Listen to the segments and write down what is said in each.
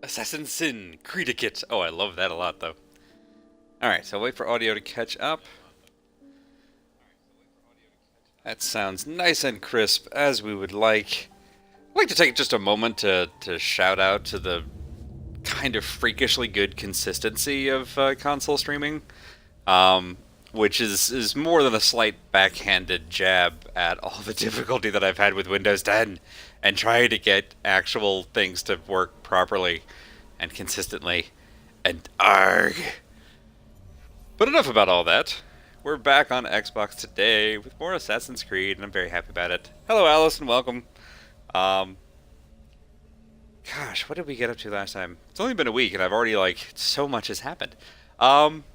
Assassin Sin, Syndicate. Oh, I love that a lot, though. Alright, so wait for audio to catch up. That sounds nice and crisp, as we would like. I'd like to take just a moment to shout out to the kind of freakishly good consistency of console streaming, um, which is more than a slight backhanded jab at all the difficulty that I've had with Windows 10 and trying to get actual things to work properly and consistently. And arg. But enough about all that. We're back on Xbox today with more Assassin's Creed, and I'm very happy about it. Hello, Alice, and welcome. Um, Gosh, what did we get up to last time? It's only been a week, and I've already, like, so much has happened. Um,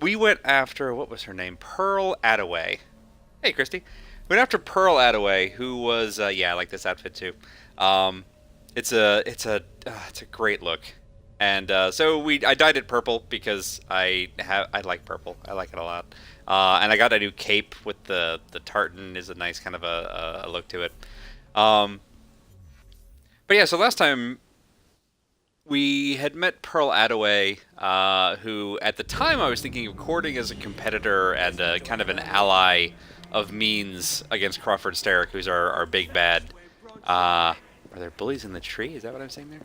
we went after, what was her name? Pearl Attaway. Hey, Christy. We went after Pearl Attaway, who was, yeah, I like this outfit too. Um, it's a great look. And so I dyed it purple because I like purple. I like it a lot. And I got a new cape with the tartan is a nice kind of a look to it. Um, but yeah, so last time we had met Pearl Attaway, who at the time I was thinking of courting as a competitor and kind of an ally of means against Crawford Starrick, who's our big bad. Are there bullies in the tree? Is that what I'm saying there?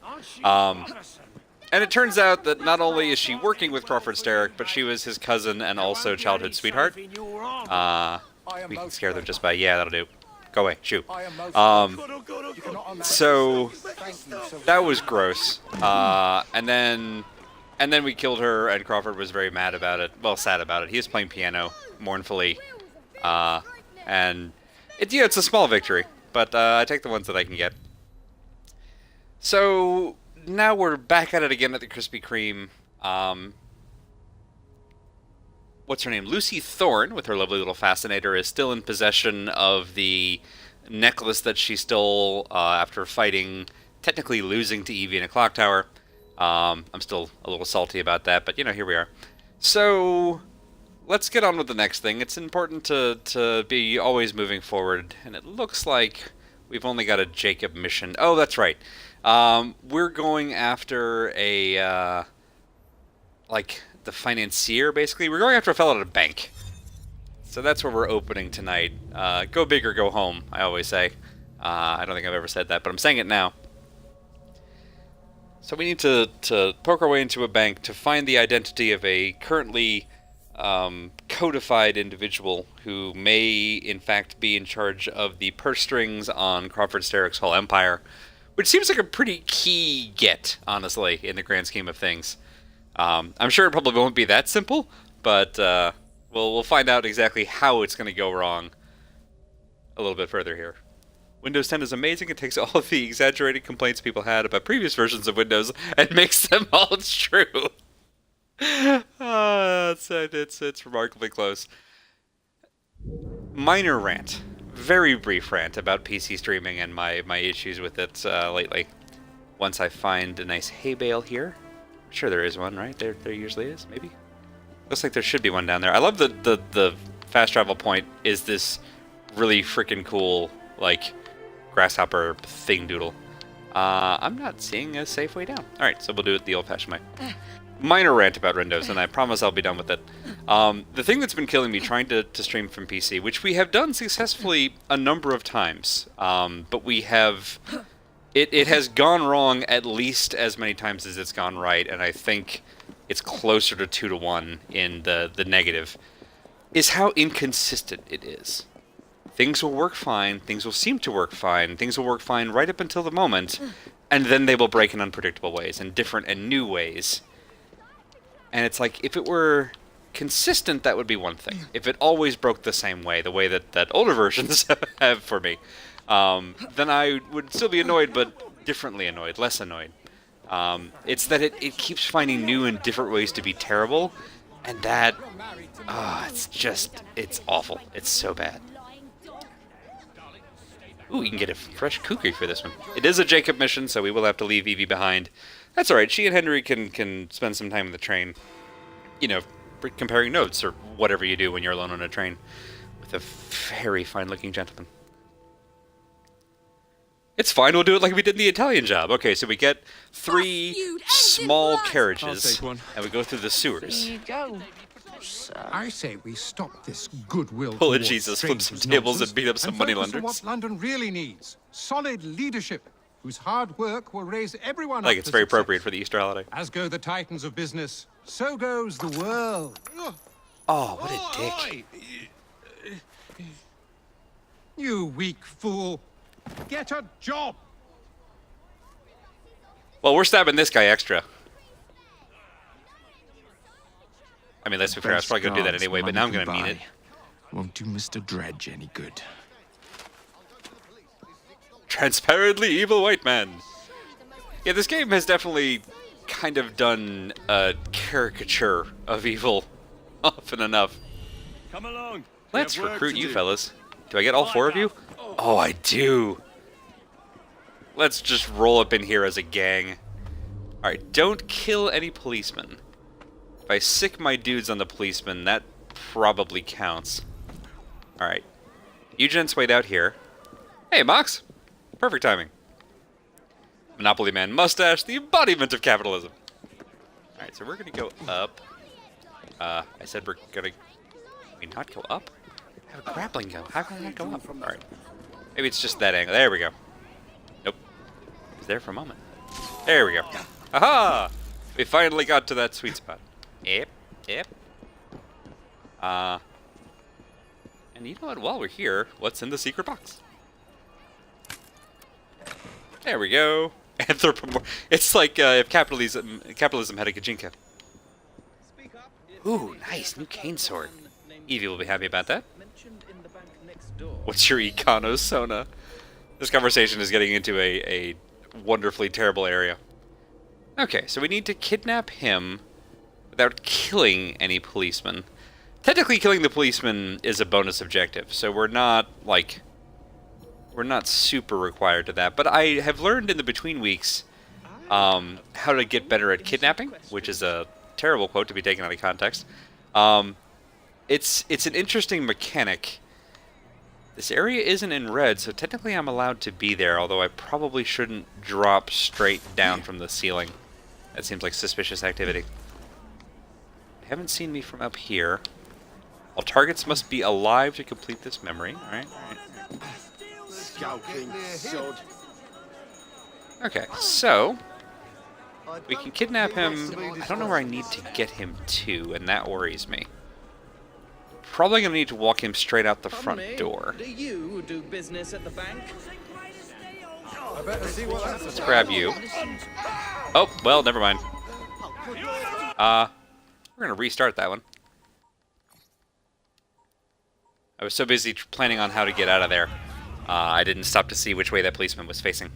And it turns out that not only is she working with Crawford Starrick, but she was his cousin and also childhood sweetheart. We can scare them just by, yeah, that'll do. Go away, shoo. So that was gross. And then we killed her, and Crawford was very mad about it. Well, sad about it. He was playing piano mournfully, and it's a small victory, but I take the ones that I can get. So now we're back at it again at the Krispy Kreme. What's her name? Lucy Thorne, with her lovely little fascinator, is still in possession of the necklace that she stole after fighting, technically losing to Evie in a clock tower. I'm still a little salty about that, but here we are. So let's get on with the next thing. It's important to be always moving forward, and it looks like we've only got a Jacob mission. Oh, that's right. We're going after like the financier, basically. We're going after a fellow at a bank. So that's where we're opening tonight. Go big or go home, I always say. I don't think I've ever said that, but I'm saying it now. So we need to poke our way into a bank to find the identity of a currently codified individual who may, in fact, be in charge of the purse strings on Crawford Starrick's whole empire. Which seems like a pretty key get, honestly, in the grand scheme of things. I'm sure it probably won't be that simple, but we'll find out exactly how it's going to go wrong a little bit further here. Windows 10 is amazing. It takes all of the exaggerated complaints people had about previous versions of Windows and makes them all true. It's remarkably close. Minor rant. Very brief rant about PC streaming and my issues with it lately. Once I find a nice hay bale here. I'm sure there is one, right? There usually is, maybe? Looks like there should be one down there. I love the fast travel point is this really freaking cool, like, grasshopper thing doodle. I'm not seeing a safe way down. Alright, so we'll do it the old-fashioned way. Minor rant about Windows, and I promise I'll be done with it. The thing that's been killing me trying to stream from PC, which we have done successfully a number of times, but we have... It has gone wrong at least as many times as it's gone right, and I think it's closer to 2 to 1 in the negative, is how inconsistent it is. Things will work fine, things will seem to work fine, things will work fine right up until the moment, and then they will break in unpredictable ways, and different and new ways. And it's like, if it were consistent, that would be one thing. If it always broke the same way, the way that older versions have for me, then I would still be annoyed, but differently annoyed, less annoyed. It's that it keeps finding new and different ways to be terrible, and that, it's awful. It's so bad. Ooh, you can get a fresh kukri for this one. It is a Jacob mission, so we will have to leave Evie behind. That's alright, she and Henry can spend some time in the train, comparing notes, or whatever you do when you're alone on a train with a very fine-looking gentleman. It's fine, we'll do it like we did in the Italian job. Okay, so we get 3 small carriages, and we go through the sewers. Here you go, sir. I say we stop this goodwill. Pull a towards Jesus, flip some strangers tables, nonsense and beat up some and money focus on lenders. what London really needs: solid leadership, whose hard work will raise everyone I think up it's to very success. appropriate for the Easter holiday. As go the titans of business, so goes the world. Oh, what a dick. You weak fool! Get a job! Well, we're stabbing this guy extra. I mean, let's be fair, I was probably going to do that anyway, but now I'm going to mean it. Won't do Mr. Dredge any good. Transparently evil white man. Yeah, this game has definitely kind of done a caricature of evil often enough. Come along. Let's recruit you fellas. Do I get all 4 of you? Oh, I do. Let's just roll up in here as a gang. Alright, don't kill any policemen. If I sick my dudes on the policemen, that probably counts. Alright. You gents wait out here. Hey, Mox! Perfect timing. Monopoly Man mustache, the embodiment of capitalism. Alright, so we're gonna go up. I said we're gonna... Can we not go up? I have a grappling gun. How can I not go up? Alright. Maybe it's just that angle. There we go. Nope. It was there for a moment. There we go. Aha! We finally got to that sweet spot. Yep. Yep. And you know what? While we're here, what's in the secret box? There we go. It's like if capitalism had a Kajinka. Ooh, nice. New cane sword. Evie will be happy about that. What's your Econo Sona? This conversation is getting into a wonderfully terrible area. Okay, so we need to kidnap him without killing any policemen. Technically, killing the policeman is a bonus objective, so we're not super required to that. But I have learned in the between weeks how to get better at kidnapping, which is a terrible quote to be taken out of context. It's an interesting mechanic. This area isn't in red, so technically I'm allowed to be there, although I probably shouldn't drop straight down from the ceiling. That seems like suspicious activity. They haven't seen me from up here. All targets must be alive to complete this memory. Alright, alright. Skulking sod. Okay, so we can kidnap him. I don't know where I need to get him to, and that worries me. Probably gonna need to walk him straight out the front door. Do you do business at the bank? Let's grab you. Oh, well, never mind. We're gonna restart that one. I was so busy planning on how to get out of there, I didn't stop to see which way that policeman was facing.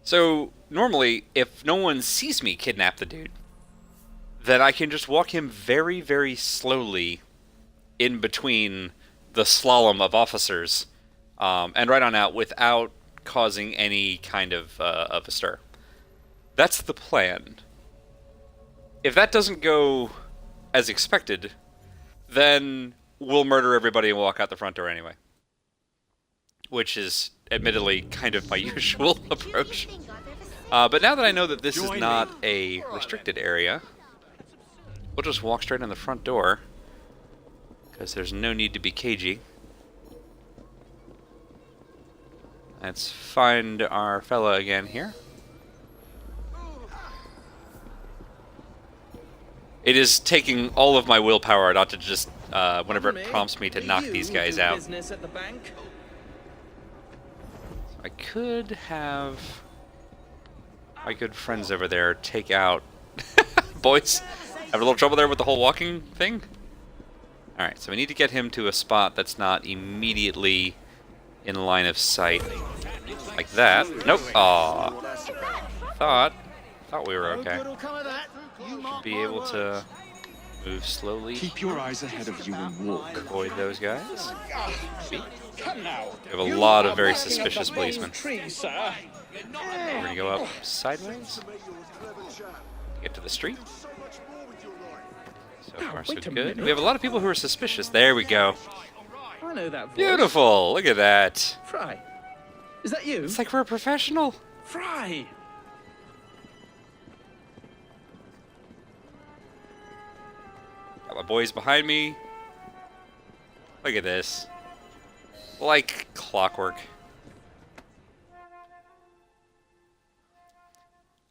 So, normally, if no one sees me kidnap the dude, then I can just walk him very, very slowly in between the slalom of officers and right on out without causing any kind of a stir. That's the plan. If that doesn't go as expected, then we'll murder everybody and walk out the front door anyway. Which is, admittedly, kind of my usual approach. But now that I know that this is not a restricted area, we'll just walk straight in the front door, because there's no need to be cagey. Let's find our fella again here. It is taking all of my willpower not to just, whenever it prompts me to knock these guys out. I could have my good friends over there take out... Boys, having a little trouble there with the whole walking thing? Alright, so we need to get him to a spot that's not immediately in line of sight. Like that. Nope. Aw. Thought we were okay. Should be able to move slowly. Keep your eyes ahead of you and walk. Avoid those guys. We have a lot of very suspicious policemen. We're gonna go up sideways. Get to the street. So far, so good. We have a lot of people who are suspicious. There we go. I know that voice. Beautiful! Look at that. Fry. Is that you? It's like we're a professional. Fry. Got my boys behind me. Look at this. Like clockwork.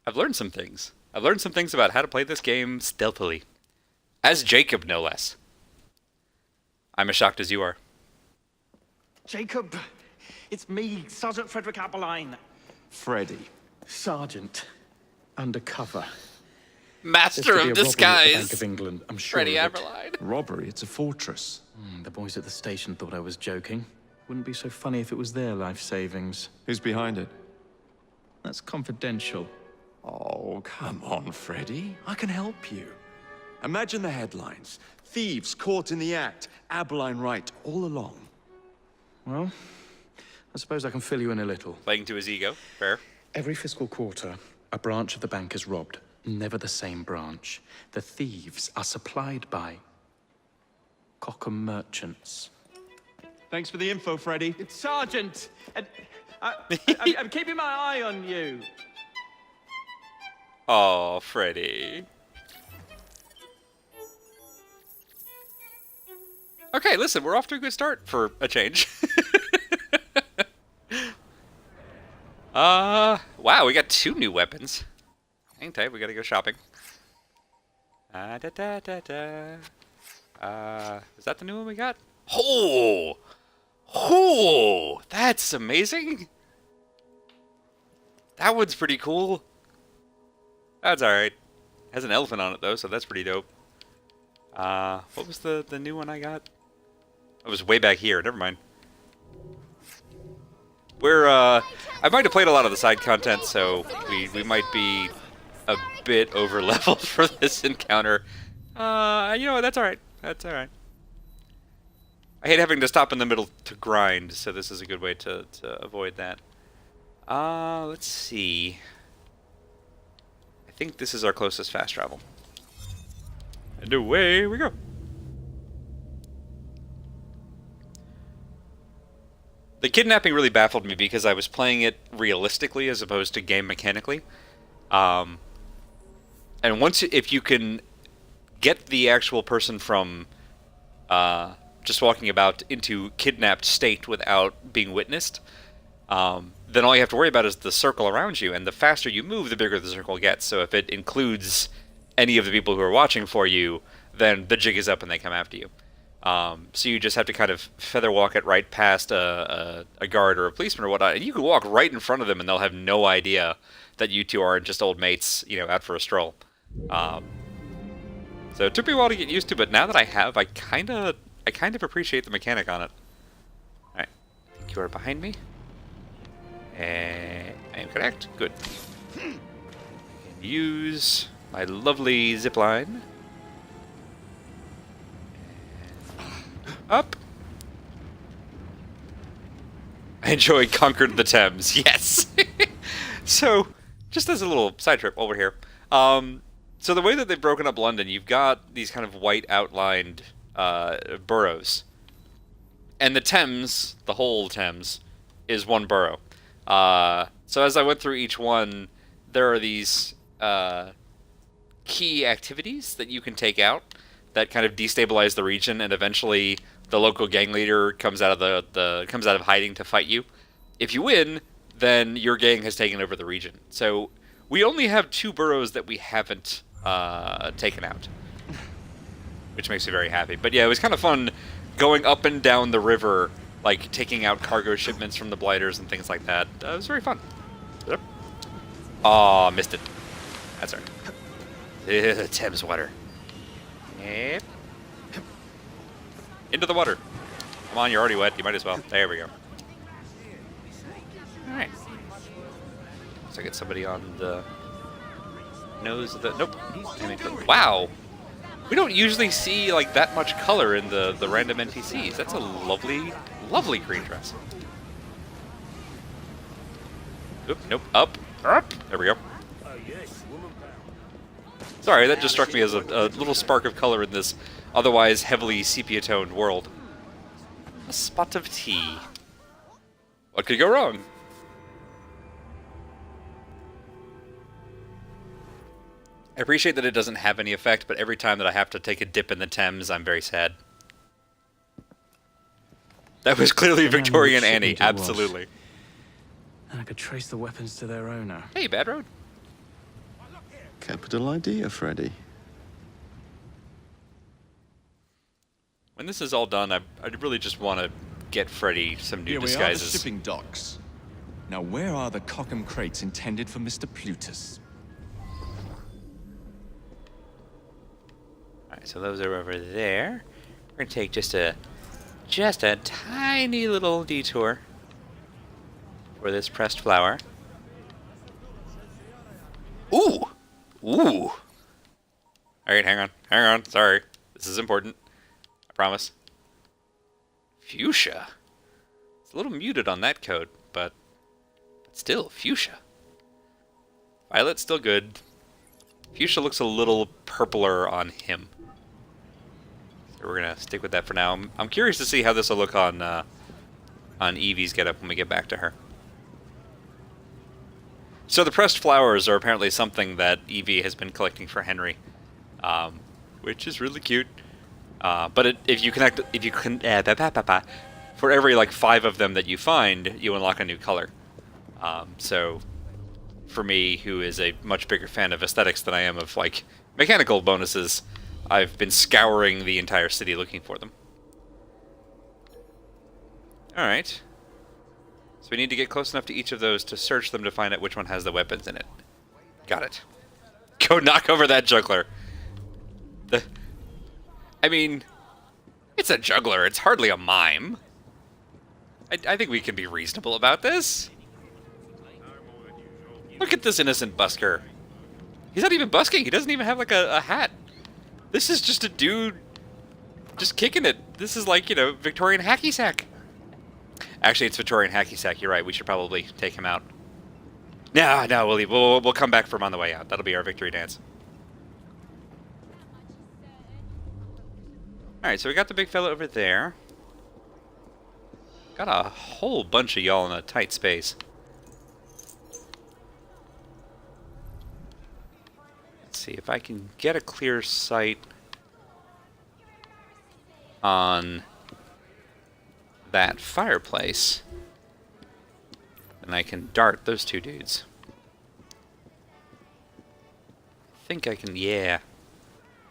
I've learned some things. I've learned some things about how to play this game stealthily. As Jacob, no less. I'm as shocked as you are. Jacob, it's me, Sergeant Frederick Aberline. Freddy. Sergeant, undercover. Master of There's to be a robbery at the disguise. Bank of England, I'm sure Freddie of it. Aberline. Robbery, it's a fortress. The boys at the station thought I was joking. Wouldn't be so funny if it was their life savings. Who's behind it? That's confidential. Oh, come on, Freddy. I can help you. Imagine the headlines. Thieves caught in the act. Aberline right all along. Well, I suppose I can fill you in a little. Playing to his ego. Fair. Every fiscal quarter, a branch of the bank is robbed. Never the same branch. The thieves are supplied by Cockham merchants. Thanks for the info, Freddy. It's Sergeant! And I'm keeping my eye on you. Oh, Freddy. Okay, listen, we're off to a good start for a change. Wow, we got 2 new weapons. Hang tight, we gotta go shopping. Da da da da. Is that the new one we got? Oh! Oh! That's amazing! That one's pretty cool. That's alright. Has an elephant on it though, so that's pretty dope. What was the new one I got? It was way back here, never mind. I might have played a lot of the side content, so we might be a bit over leveled for this encounter. You know what, that's alright. That's alright. I hate having to stop in the middle to grind, so this is a good way to avoid that. Let's see. I think this is our closest fast travel. And away we go. The kidnapping really baffled me because I was playing it realistically as opposed to game mechanically. And if you can get the actual person from just walking about into kidnapped state without being witnessed, then all you have to worry about is the circle around you, and the faster you move, the bigger the circle gets. So if it includes any of the people who are watching for you, then the jig is up and they come after you. So you just have to kind of feather walk it right past a guard or a policeman or whatnot, and you can walk right in front of them and they'll have no idea that you two aren't just old mates, you know, out for a stroll. So it took me a while to get used to, but now that I have, I kind of appreciate the mechanic on it. Alright, I think you are behind me. I am correct. Good. I can use my lovely zipline. Up. I enjoy Conquered the Thames. Yes. So, just as a little side trip over here. So the way that they've broken up London, you've got these kind of white outlined boroughs. And the Thames, the whole Thames, is one borough. So as I went through each one, there are these key activities that you can take out that kind of destabilize the region, and eventually the local gang leader comes out of hiding to fight you. If you win, then your gang has taken over the region. So we only have 2 boroughs that we haven't taken out, which makes me very happy. But yeah, it was kind of fun going up and down the river, like taking out cargo shipments from the blighters and things like that. It was very fun. Yep. Aw, missed it. That's all right. Thames water. Yep. Into the water. Come on, you're already wet. You might as well. There we go. Alright. Looks like it's somebody on the nose of the... Nope. Wow! We don't usually see, like, that much color in the random NPCs. That's a lovely, lovely green dress. Oop, nope. Up. Up! There we go. Sorry, that just struck me as a little spark of color in this otherwise heavily sepia-toned world. A spot of tea. What could go wrong? I appreciate that it doesn't have any effect, but every time that I have to take a dip in the Thames, I'm very sad. That was clearly Victorian Annie, absolutely. And I could trace the weapons to their owner. Hey, Bad Road. Capital idea, Freddy. When this is all done, I really just want to get Freddy some new Here we are, the disguises. shipping docks. Now, where are the Cockham crates intended for Mr. Plutus? Alright, so those are over there. We're gonna take just a tiny little detour for this pressed flower. Ooh! Ooh! Alright, hang on, sorry. This is important. I promise. Fuchsia. It's a little muted on that code, but still, fuchsia. Violet's still good. Fuchsia looks a little purpler on him. So we're gonna stick with that for now. I'm curious to see how this will look on Evie's getup when we get back to her. So the pressed flowers are apparently something that Evie has been collecting for Henry, which is really cute. But if you for every like 5 of them that you find, you unlock a new color. So for me, who is a much bigger fan of aesthetics than I am of like mechanical bonuses, I've been scouring the entire city looking for them. All right. So we need to get close enough to each of those to search them to find out which one has the weapons in it. Got it. Go knock over that juggler. I mean, it's a juggler. It's hardly a mime. I think we can be reasonable about this. Look at this innocent busker. He's not even busking. He doesn't even have like a hat. This is just a dude just kicking it. This is like, you know, Victorian hacky sack. Actually, it's Victorian hacky sack. You're right. We should probably take him out. No, we'll leave. We'll come back for him on the way out. That'll be our victory dance. Alright, so we got the big fella over there. Got a whole bunch of y'all in a tight space. Let's see if I can get a clear sight on that fireplace. And I can dart those 2 dudes. I think I can, yeah.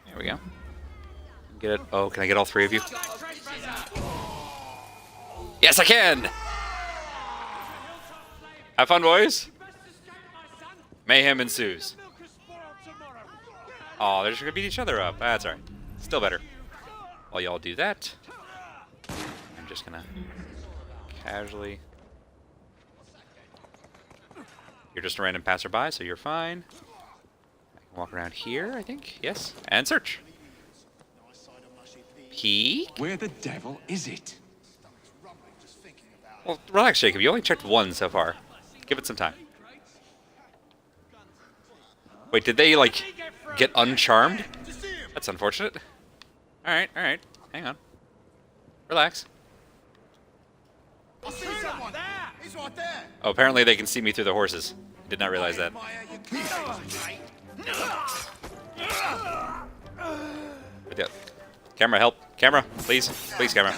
There we go. Get it? Oh, can I get all 3 of you? Yes, I can! Have fun, boys. Mayhem ensues. Oh, they're just gonna beat each other up. That's alright. Still better. While y'all do that, I'm just gonna casually... You're just a random passerby, so you're fine. I can walk around here, I think. Yes. And search. Peek. Where the devil is it? Well, relax, Jacob. You only checked 1 so far. Give it some time. Wait, did they, like, get uncharmed? That's unfortunate. Alright. Hang on. Relax. Oh, apparently they can see me through the horses. Did not realize that. Where'd the camera, help. Camera, please. Please, camera.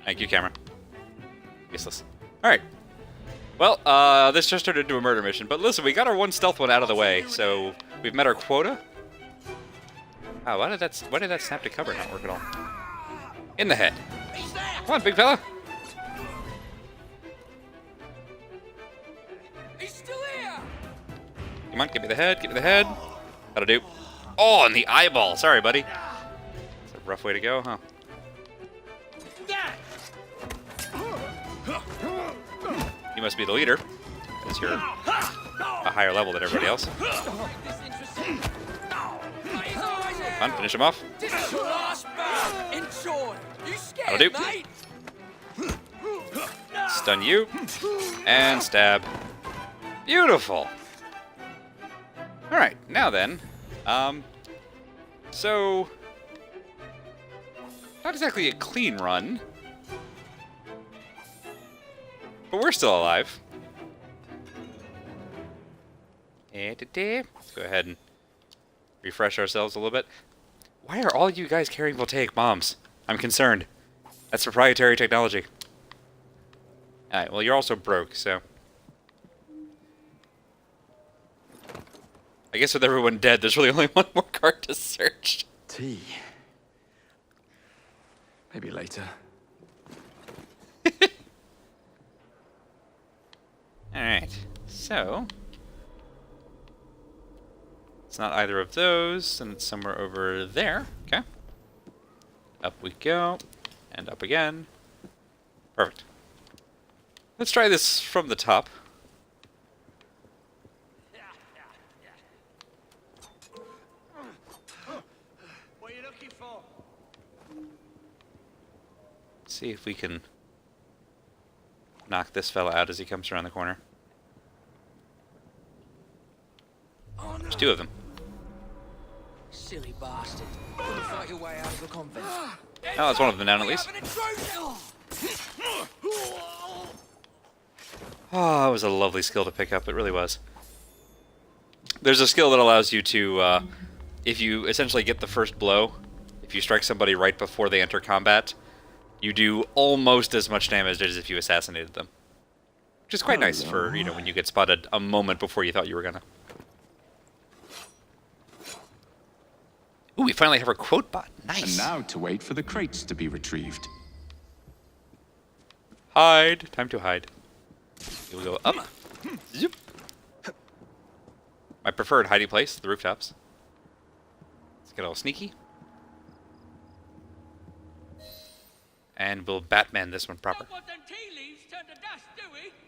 Thank you, camera. Useless. Alright. Well, this just turned into a murder mission. But listen, we got our 1 stealth one out of the way, so we've met our quota. Wow, why did that snap to cover not work at all? In the head. Come on, big fella. He's still here. Come on, give me the head, give me the head. That'll do. Oh, and the eyeball. Sorry, buddy. It's a rough way to go, huh? You must be the leader, because you're a higher level than everybody else. Come on, finish him off. That'll do. Stun you. And stab. Beautiful. Alright, now then. So... Not exactly a clean run. But we're still alive. Let's go ahead and refresh ourselves a little bit. Why are all you guys carrying voltaic bombs? I'm concerned. That's proprietary technology. Alright, well, you're also broke, so... I guess with everyone dead, there's really only one more card to search. Tea. Maybe later. Alright, so... It's not either of those, and it's somewhere over there. Okay. Up we go, and up again. Perfect. Let's try this from the top. What are you looking for? See if we can knock this fella out as he comes around the corner. There's two of them. Silly bastard. Couldn't fight your way out of the convent. Oh, that's one of them down at least. Oh, that was a lovely skill to pick up. It really was. There's a skill that allows you to, if you essentially get the first blow, if you strike somebody right before they enter combat, you do almost as much damage as if you assassinated them. Which is quite nice for, you know, when you get spotted a moment before you thought you were gonna. Ooh, we finally have our quote bot. Nice. And now to wait for the crates to be retrieved. Hide. Time to hide. We'll go up. Zoop. My preferred hiding place, the rooftops. Let's get all sneaky. And we'll Batman this one proper.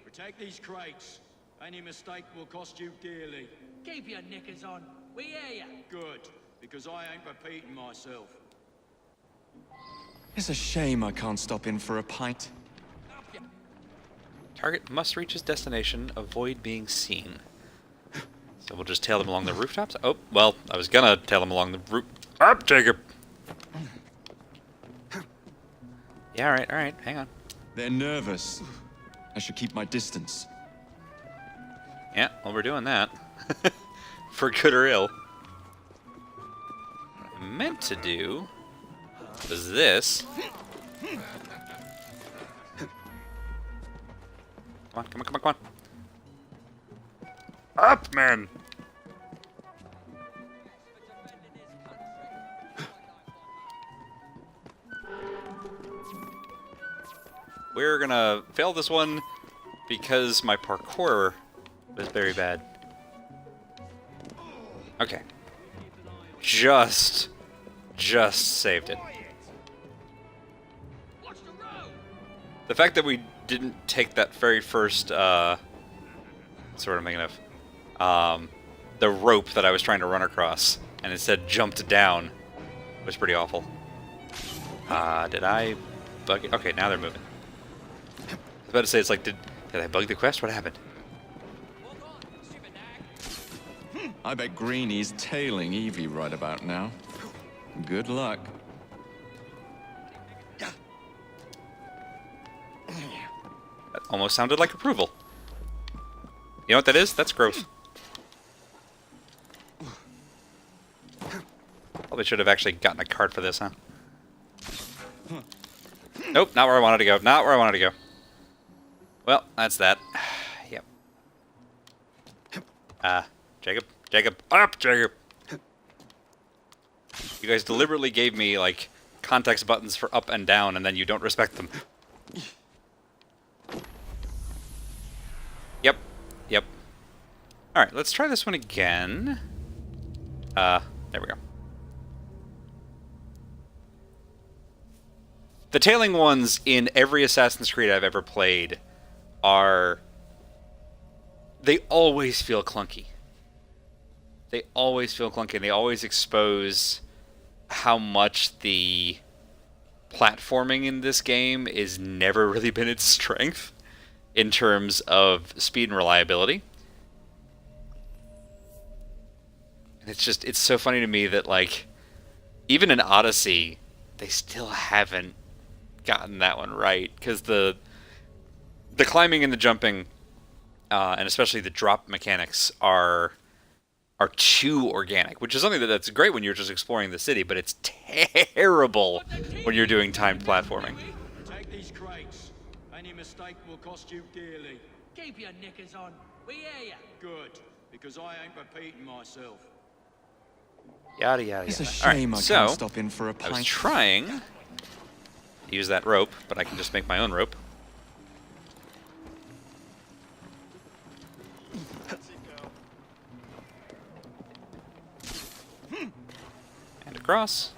Protect these crates. Any mistake will cost you dearly. Keep your knickers on. We hear ya. Good, because I ain't repeating myself. It's a shame I can't stop in for a pint. Target must reach his destination, avoid being seen. So we'll just tail them along the rooftops. Oh, well, I was gonna tail them along the roof. Up, Jacob! Yeah, alright, hang on. They're nervous. I should keep my distance. Yeah, well, we're doing that. For good or ill. What I meant to do was this. Come on. Up, man! We're gonna fail this one because my parkour was very bad. Okay. Just saved it. The fact that we didn't take that very first, what sort am I thinking of? The rope that I was trying to run across, and instead jumped down, was pretty awful. Did I bug it? Okay, now they're moving. I was about to say, it's like, did I bug the quest? What happened? I bet Greeny's tailing Evie right about now. Good luck. That almost sounded like approval. You know what that is? That's growth. Probably should have actually gotten a card for this, huh? Nope, not where I wanted to go. Not where I wanted to go. Well, that's that. Yep. Jacob. Up, Jacob! You guys deliberately gave me, like, context buttons for up and down, and then you don't respect them. Yep. Alright, let's try this one again. There we go. The tailing ones in every Assassin's Creed I've ever played are... They always feel clunky. They always feel clunky, and they always expose how much the platforming in this game is never really been its strength in terms of speed and reliability. And it's so funny to me that, like, even in Odyssey, they still haven't gotten that one right, because the climbing and the jumping, and especially the drop mechanics are too organic, which is something that's great when you're just exploring the city, but it's terrible when you're doing timed platforming. Take these crates. Any mistake will cost you dearly. Keep your knickers on. We hear ya. Good, because I ain't repeating myself. Yada yada It's a yada. shame Alright, I can't so stop in for a I was pint. trying to use that rope, but I can just make my own rope. And across.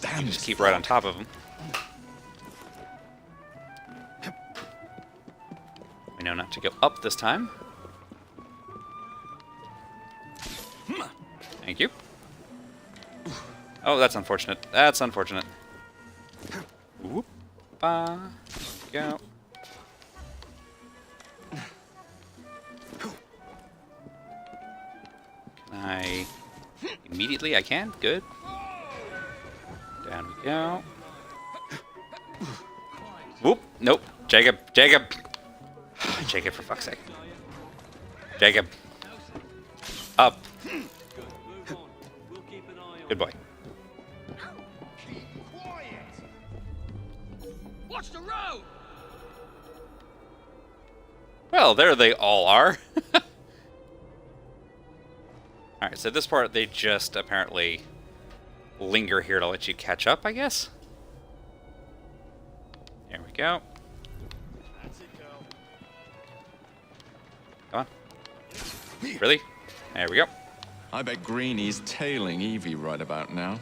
Damn, Just keep right on top of them. We know not to go up this time. Thank you. Oh, that's unfortunate. That's unfortunate. Whoop. Go. Can I... Immediately I can? Good. Down we go. Whoop. Nope. Jacob. Jacob. Jacob, for fuck's sake. Jacob. Up. Good boy. Watch the road! Well, there they all are. Alright, so this part, they just apparently linger here to let you catch up, I guess? There we go. Come on. Really? There we go. I bet Greenie's tailing Evie right about now.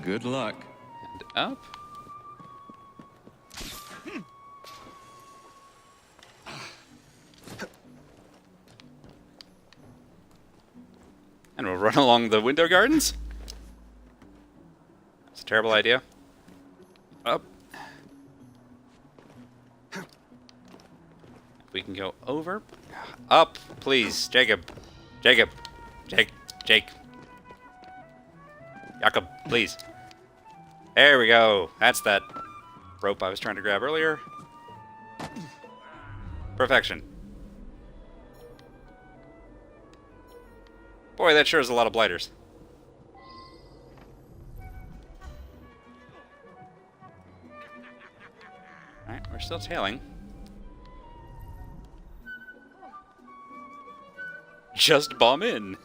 Good luck. And up. And we'll run along the window gardens. It's a terrible idea. Up. If we can go over. Up, please. Jacob. Jacob. Jake. Jacob, please. There we go. That's that rope I was trying to grab earlier. Perfection. Boy, that sure is a lot of blighters. Alright, we're still tailing. Just bomb in.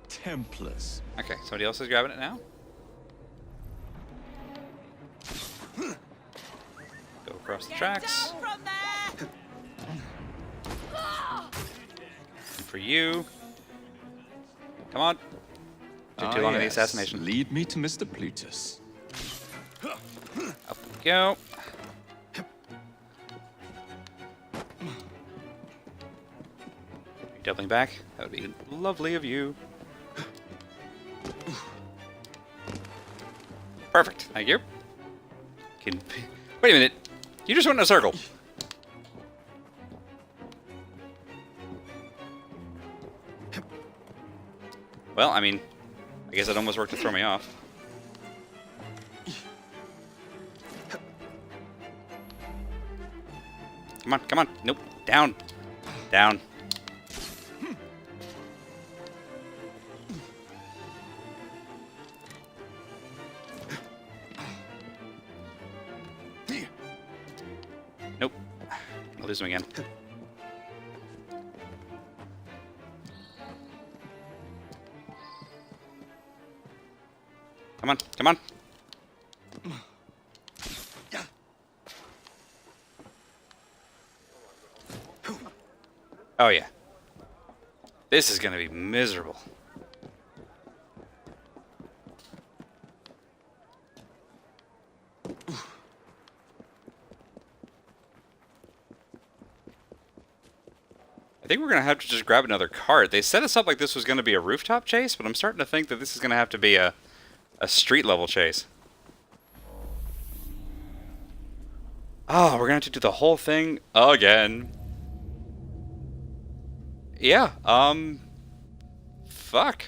Templars. Okay, somebody else is grabbing it now. Go across the tracks. And for you. Come on. Took too long in the assassination. Lead me to Mr. Plutus. Up we go. Doubling back. That would be lovely of you. Perfect. Thank you. Wait a minute. You just went in a circle. Well, I mean, I guess it almost worked to throw me off. Come on, come on. Nope. Down. Down. Nope. I'll lose him again. Come on, come on. Oh yeah. This is gonna be miserable. I think we're gonna have to just grab another cart. They set us up like this was gonna be a rooftop chase, but I'm starting to think that this is gonna have to be a street level chase. Oh, we're gonna have to do the whole thing again. Yeah, fuck.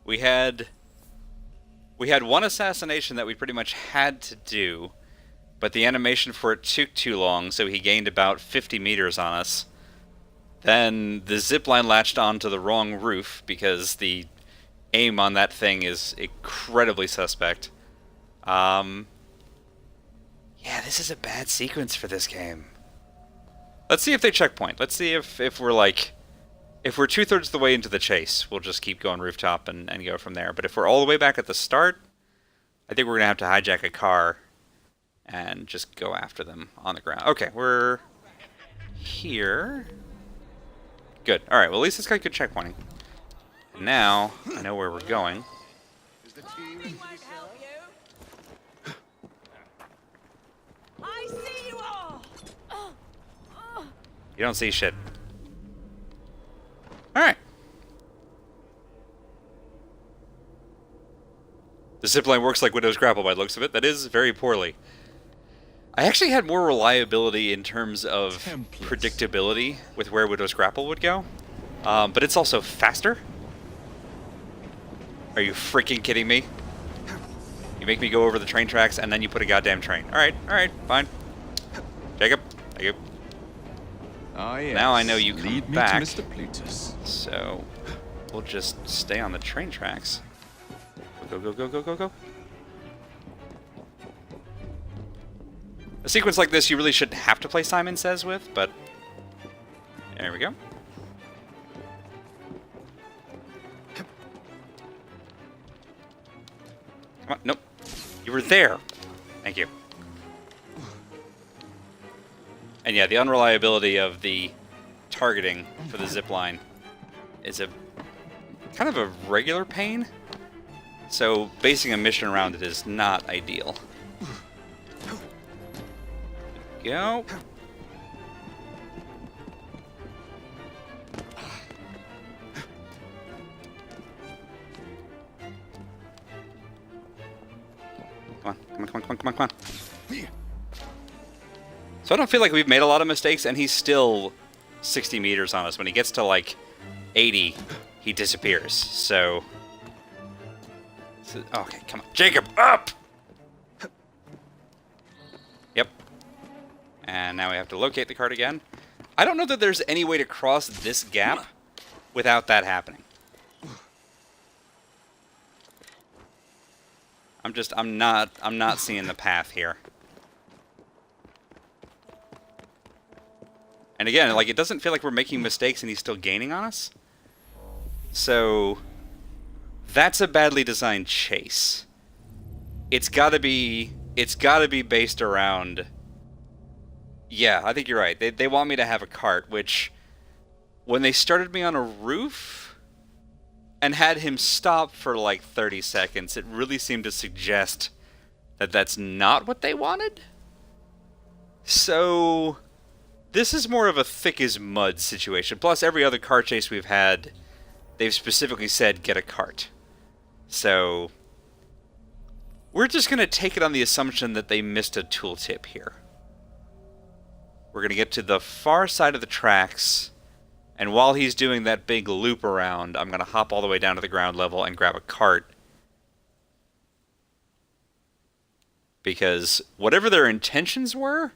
We had one assassination that we pretty much had to do, but the animation for it took too long, so he gained about 50 meters on us. Then the zipline latched onto the wrong roof because the aim on that thing is incredibly suspect. Yeah, this is a bad sequence for this game. Let's see if they checkpoint. Let's see if we're like... If we're 2/3 of the way into the chase, we'll just keep going rooftop and go from there. But if we're all the way back at the start, I think we're going to have to hijack a car and just go after them on the ground. Okay, we're here. Good. Alright, well at least this guy could checkpointing. Now, I know where we're going. I see you all. You don't see shit. Alright. The zipline works like Windows Grapple by the looks of it. That is very poorly. I actually had more reliability in terms of predictability with where Windows Grapple would go. But it's also faster. Are you freaking kidding me? You make me go over the train tracks and then you put a goddamn train. Alright, fine. Jacob, thank you. Yes. Now I know you come Lead me back. to Mr. Plutus. So, we'll just stay on the train tracks. Go, go, go, go, go, go. A sequence like this you really shouldn't have to play Simon Says with, but... There we go. Come on, nope. You were there. Thank you. And yeah, the unreliability of the targeting for the zipline is a kind of a regular pain. So basing a mission around it is not ideal. Go. Come on, come on, come on, come on, come on, come on. So I don't feel like we've made a lot of mistakes, and he's still 60 meters on us. When he gets to, like, 80, he disappears. So okay, come on. Jacob, up! Yep. And now we have to locate the cart again. I don't know that there's any way to cross this gap without that happening. I'm not seeing the path here. And again, like, it doesn't feel like we're making mistakes and he's still gaining on us. So that's a badly designed chase. It's gotta be based around... Yeah, I think you're right. They want me to have a cart, which... When they started me on a roof and had him stop for like 30 seconds, it really seemed to suggest that that's not what they wanted. So this is more of a thick as mud situation. Plus, every other car chase we've had, they've specifically said, get a cart. So we're just going to take it on the assumption that they missed a tooltip here. We're going to get to the far side of the tracks, and while he's doing that big loop around, I'm going to hop all the way down to the ground level and grab a cart. Because whatever their intentions were,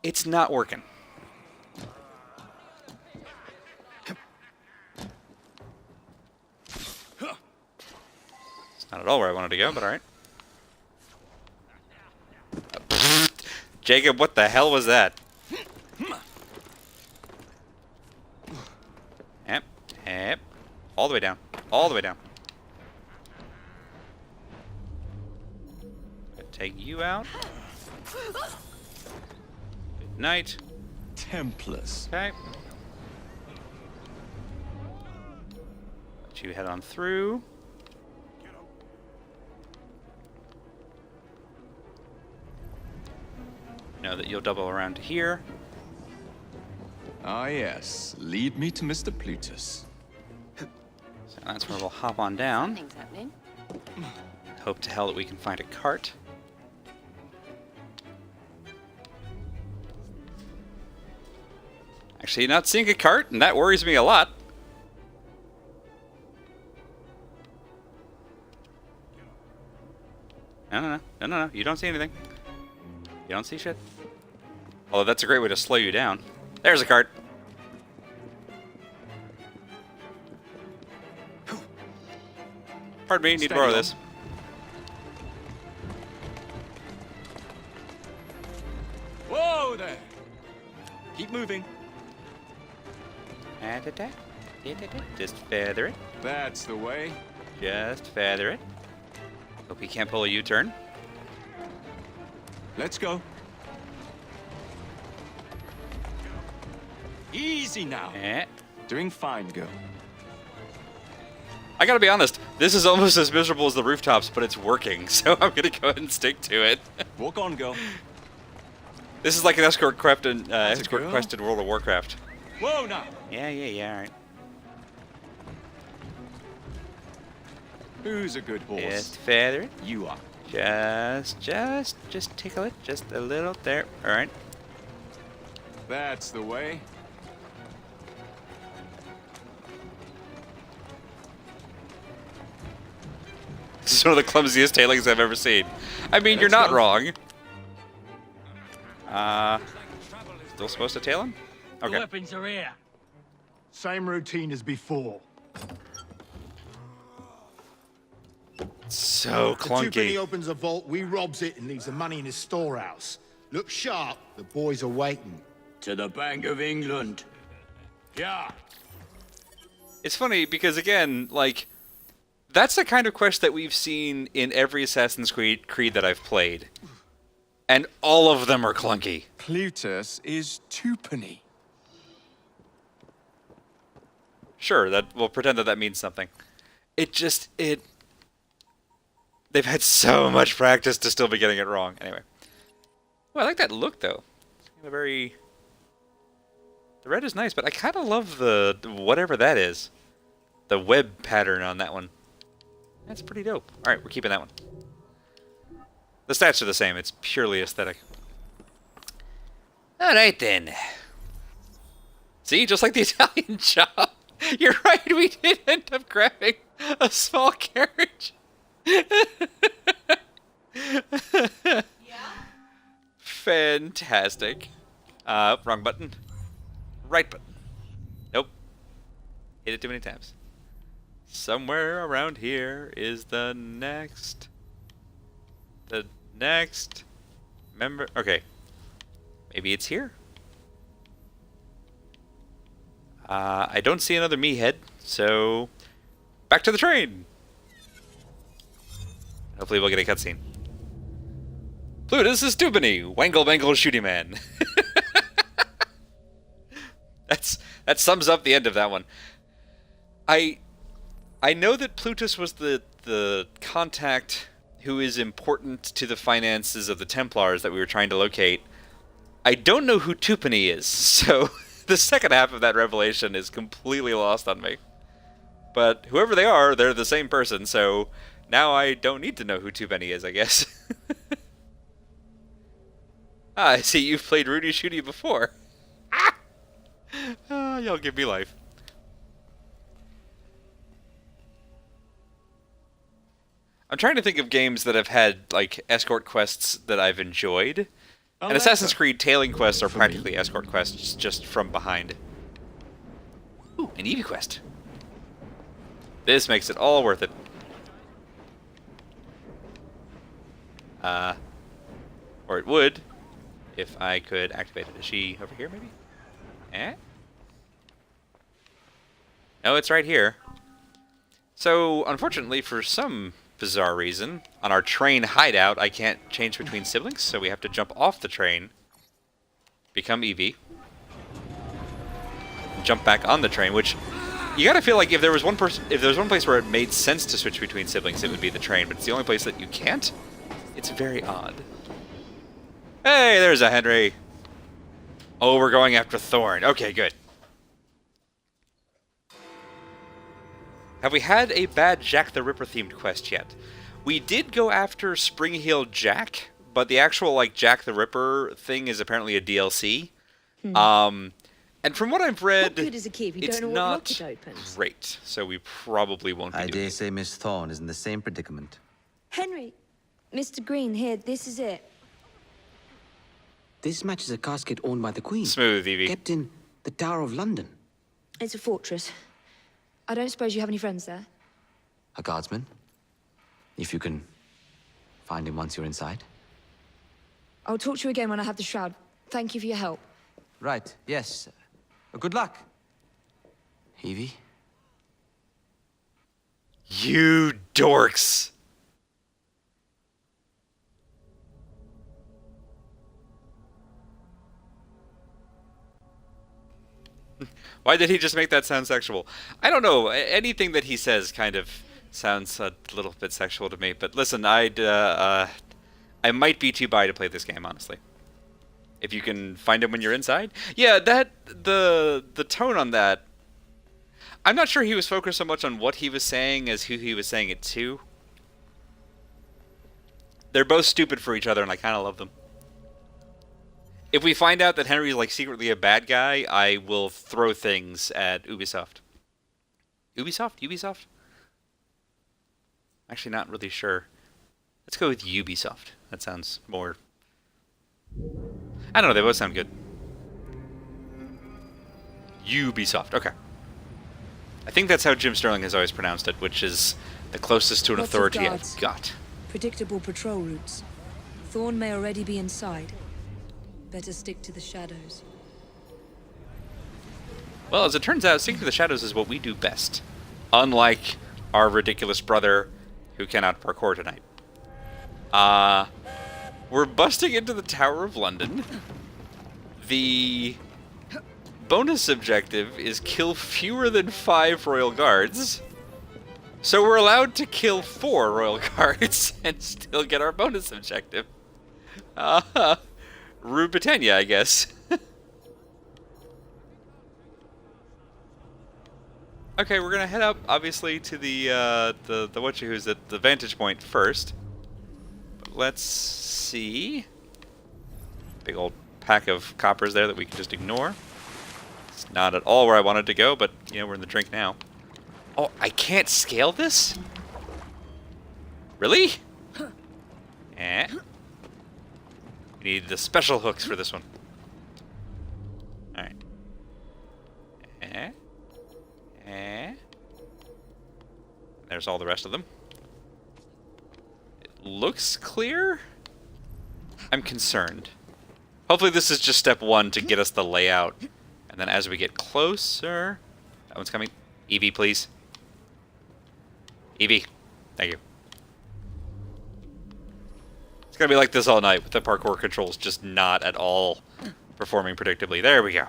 it's not working. It's not at all where I wanted to go, but alright. Jacob, what the hell was that? Yep, yep. All the way down. All the way down. Take you out. Good night. Templars. Okay. Let you head on through. Know that you'll double around to here. Ah, yes. Lead me to Mr. Plutus. Sounds That's where we'll hop on down. Something's happening. Hope to hell that we can find a cart. Actually, not seeing a cart, and that worries me a lot. No. You don't see anything. You don't see shit. Although that's a great way to slow you down. There's a cart. Pardon me, need to borrow this. Whoa there! Keep moving. Just feather it. That's the way. Just feather it. Hope he can't pull a U-turn. Let's go. Easy now. Eh. Doing fine, girl. I gotta be honest, this is almost as miserable as the rooftops, but it's working, so I'm gonna go ahead and stick to it. Walk on, girl. This is like an escort quest in, That's a escort girl. quest in World of Warcraft. Whoa now. Yeah, alright. Who's a good horse? Just feather it. You are. Just tickle it, just a little. There, alright. That's the way. This is one of the clumsiest tailings I've ever seen. I mean, you're Let's not go. wrong. Still supposed to tail him? The Okay. weapons are here. Same routine as before. So The two penny clunky. opens a vault, we robs it and leaves the money in his storehouse. Look sharp, the boys are waiting. To the Bank of England. Yeah. It's funny because, again, like, that's the kind of quest that we've seen in every Assassin's Creed that I've played. And all of them are clunky. Plutus is twopenny. Sure, that we'll pretend that that means something. They've had so much practice to still be getting it wrong. Anyway. Well, I like that look, though. It's kind of very... The red is nice, but I kind of love the whatever that is. The web pattern on that one. That's pretty dope. Alright, we're keeping that one. The stats are the same. It's purely aesthetic. Alright, then. See? Just like the Italian job. You're right, we did end up grabbing a small carriage. Fantastic. Wrong button. Right button. Nope. Hit it too many times. Somewhere around here is the next member. Okay. Maybe it's here. I don't see another me head, so back to the train. Hopefully we'll get a cutscene. Plutus is Tubany, Wangle Bangle Shooty Man. That sums up the end of that one. I know that Plutus was the contact who is important to the finances of the Templars that we were trying to locate. I don't know who Tupany is, so the second half of that revelation is completely lost on me. But whoever they are, they're the same person, so now I don't need to know who Tupany is, I guess. I see you've played Rudy Shooty before. Y'all give me life. I'm trying to think of games that have had, like, escort quests that I've enjoyed. And Assassin's Creed tailing quests are practically escort quests, just from behind. Ooh, an Eevee quest. This makes it all worth it. Or it would, if I could activate it. Is she over here, maybe? Eh? No, it's right here. So, unfortunately, for some bizarre reason, on our train hideout, I can't change between siblings, so we have to jump off the train, become Eevee, and jump back on the train, which you gotta feel like if there was one place where it made sense to switch between siblings, it would be the train, but it's the only place that you can't. It's very odd. Hey, there's a Henry. Oh, we're going after Thorn. Okay, good. Have we had a bad Jack the Ripper themed quest yet? We did go after Spring Heel Jack, but the actual like Jack the Ripper thing is apparently a DLC. And from what I've read, What good is a key if you it's don't know what lock not it opens? great, so we probably won't be I doing dare it. say Miss Thorne is in the same predicament. Henry, Mr. Green, here, this is it. This matches a casket owned by the Queen. Smooth, Evie. Kept in the Tower of London. It's a fortress. I don't suppose you have any friends there? A guardsman? If you can find him once you're inside. I'll talk to you again when I have the shroud. Thank you for your help. Right, yes. Good luck. Evie? You dorks! Why did he just make that sound sexual? I don't know. Anything that he says kind of sounds a little bit sexual to me. But listen, I might be too bi to play this game, honestly. If you can find him when you're inside. Yeah, the tone on that. I'm not sure he was focused so much on what he was saying as who he was saying it to. They're both stupid for each other, and I kind of love them. If we find out that Henry's like secretly a bad guy, I will throw things at Ubisoft. Ubisoft? Actually, not really sure. Let's go with Ubisoft. That sounds more... I don't know, they both sound good. Ubisoft, okay. I think that's how Jim Sterling has always pronounced it, which is the closest to an Lots of authority I've guards. got. Predictable patrol routes. Thorn may already be inside. Better stick to the shadows. Well, as it turns out, sticking to the shadows is what we do best. Unlike our ridiculous brother who cannot parkour tonight. We're busting into the Tower of London. The bonus objective is kill fewer than 5 royal guards. So we're allowed to kill 4 royal guards and still get our bonus objective. Rue Britannia, I guess. Okay, we're gonna head up, obviously, to the whatcha-who's at the vantage point first. But let's see. Big old pack of coppers there that we can just ignore. It's not at all where I wanted to go, but, you know, we're in the drink now. Oh, I can't scale this? Really? Eh. We need the special hooks for this one. Alright. There's all the rest of them. It looks clear? I'm concerned. Hopefully this is just step 1 to get us the layout. And then as we get closer... That one's coming. Evie, please. Evie. Thank you. It's gonna be like this all night with the parkour controls just not at all performing predictably. There we go.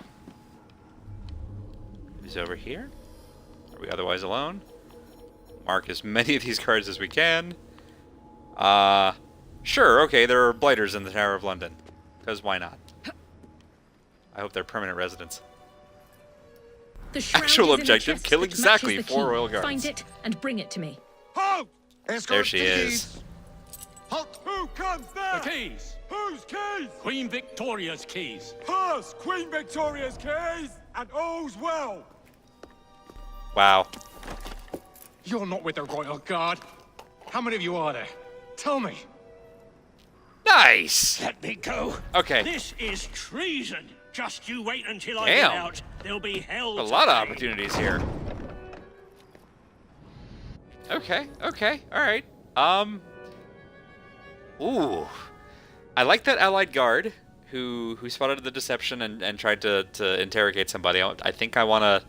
He's over here. Are we otherwise alone? Mark as many of these cards as we can. Sure, okay, there are blighters in the Tower of London. Because why not? I hope they're permanent residents. The shroud Actual is in a objective, chest kill that exactly matches the 4 key. royal guards. Find it and bring it to me. Halt! There she is. Halt! Who comes there? The keys. Whose keys? Queen Victoria's keys. Hers! Queen Victoria's keys! And all's well! Wow. You're not with the Royal Guard. How many of you are there? Tell me. Nice! Let me go. Okay. This is treason. Just you wait until I Damn. get out. There'll be hell A to lot of pay. opportunities here. Okay, alright. Ooh. I like that allied guard who spotted the deception and tried to interrogate somebody. I think I want to...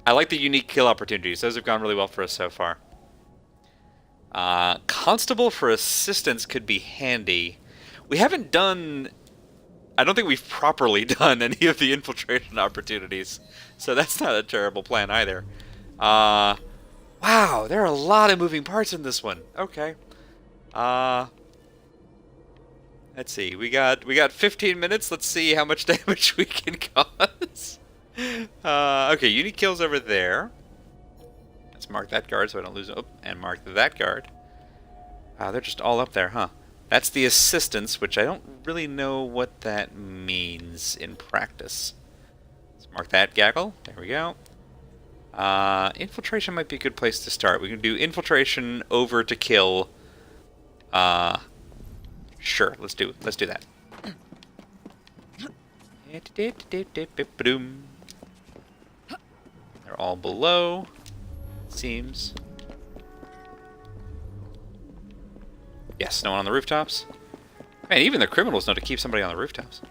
I like the unique kill opportunities. Those have gone really well for us so far. Constable for assistance could be handy. We haven't done... I don't think we've properly done any of the infiltration opportunities. So that's not a terrible plan either. Wow, there are a lot of moving parts in this one. Okay. Let's see. We got 15 minutes. Let's see how much damage we can cause. Okay, unique kills over there. Let's mark that guard so I don't lose. Oh, and mark that guard. They're just all up there, huh? That's the assistants, which I don't really know what that means in practice. Let's mark that gaggle. There we go. Infiltration might be a good place to start. We can do infiltration over to kill. Sure, let's do that. They're all below, it seems. Yes, no one on the rooftops. Man, even the criminals know to keep somebody on the rooftops.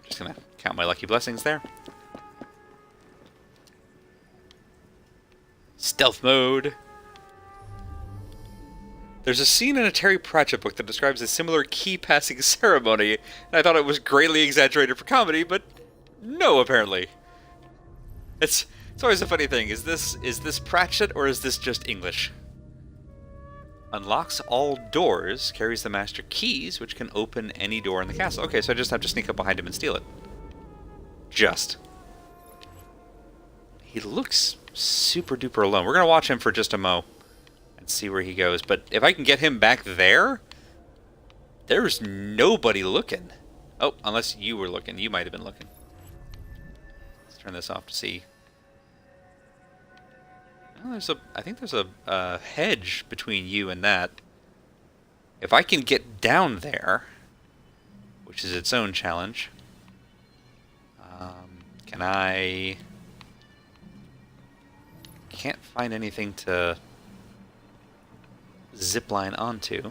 Just gonna count my lucky blessings there. Stealth mode. There's a scene in a Terry Pratchett book that describes a similar key passing ceremony, and I thought it was greatly exaggerated for comedy, but no, apparently. It's always a funny thing. Is this Pratchett or is this just English? Unlocks all doors, carries the master keys, which can open any door in the castle. Okay, so I just have to sneak up behind him and steal it. Just. He looks super duper alone. We're gonna watch him for just a mo and see where he goes. But if I can get him back there, there's nobody looking. Oh, unless you were looking. You might have been looking. Let's turn this off to see. Oh, I think there's a hedge between you and that. If I can get down there, which is its own challenge, can I... Can't find anything to zipline onto.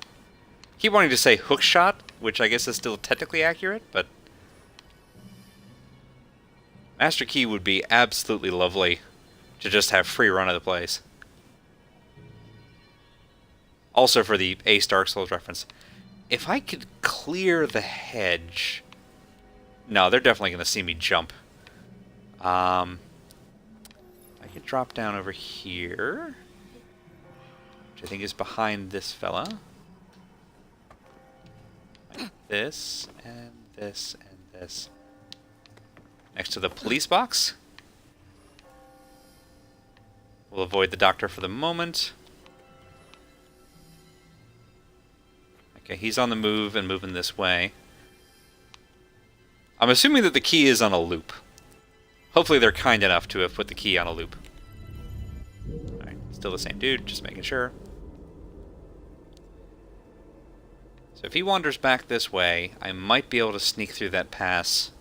Keep wanting to say hook shot, which I guess is still technically accurate, but Master Key would be absolutely lovely to just have free run of the place. Also for the Ace Dark Souls reference. If I could clear the hedge... No, they're definitely going to see me jump. I could drop down over here, which I think is behind this fella. Like this, and this, and this. Next to the police box. We'll avoid the doctor for the moment. Okay, he's on the move and moving this way. I'm assuming that the key is on a loop. Hopefully they're kind enough to have put the key on a loop. Alright, still the same dude, just making sure. So if he wanders back this way, I might be able to sneak through that pass.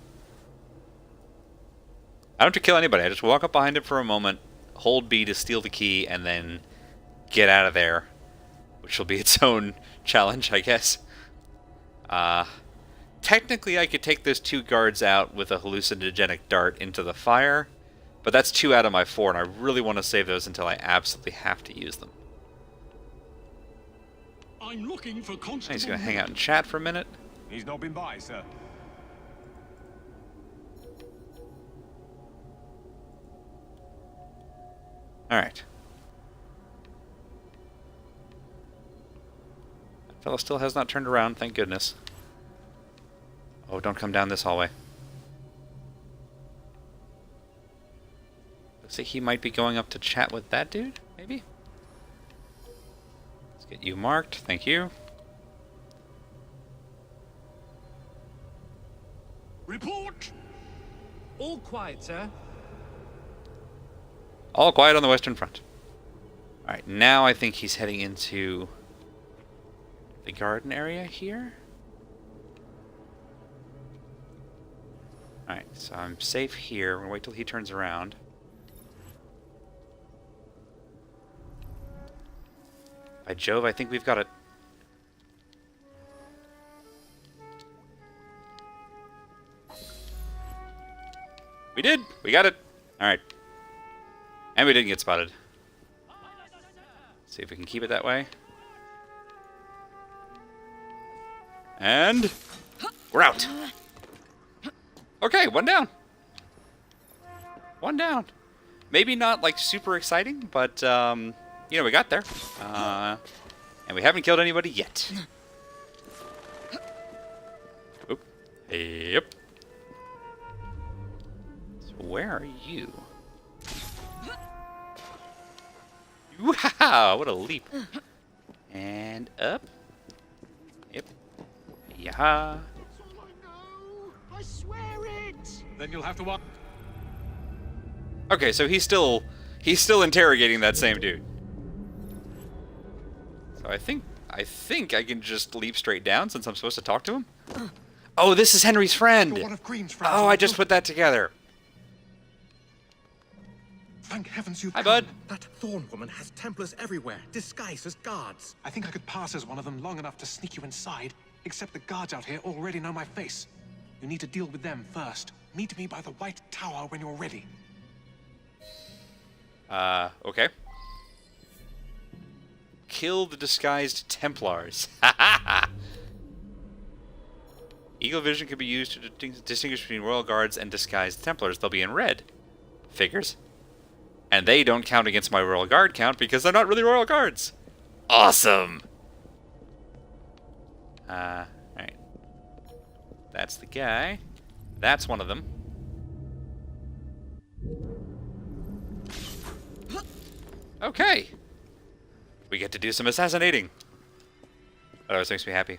I don't have to kill anybody, I just walk up behind him for a moment, hold B to steal the key, and then get out of there. Which will be its own challenge, I guess. Technically, I could take those 2 guards out with a hallucinogenic dart into the fire, but that's 2 out of my 4, and I really want to save those until I absolutely have to use them. I'm looking for Constable. He's going to hang out and chat for a minute. He's not been by, sir. Alright. That fellow still has not turned around, thank goodness. Oh, don't come down this hallway. Looks like he might be going up to chat with that dude, maybe? Let's get you marked, thank you. Report! All quiet, sir. All quiet on the Western Front. Alright, now I think he's heading into the garden area here. Alright, so I'm safe here. We're gonna wait till he turns around. By Jove, I think we've got it. We did! We got it! Alright. And we didn't get spotted. See if we can keep it that way. And we're out! Okay, 1 down. 1 down. Maybe not, like, super exciting, but, you know, we got there. And we haven't killed anybody yet. Oop. Yep. So where are you? Wow, what a leap. And up. Yep. Yeah. I swear it! Then you'll have to walk. Okay, so he's still interrogating that same dude. So I think I can just leap straight down since I'm supposed to talk to him. Oh, this is Henry's friend. You're one of Green's friends. Oh, I just put that together. Thank heavens you've Hi, come. bud. That Thorn woman has Templars everywhere, disguised as guards. I think I could pass as one of them long enough to sneak you inside, except the guards out here already know my face. You need to deal with them first. Meet me by the White Tower when you're ready. Okay. Kill the disguised Templars. Eagle vision can be used to distinguish between royal guards and disguised Templars. They'll be in red. Figures. And they don't count against my royal guard count because they're not really royal guards. Awesome! Alright. That's the guy. That's one of them. Okay. We get to do some assassinating. That always makes me happy.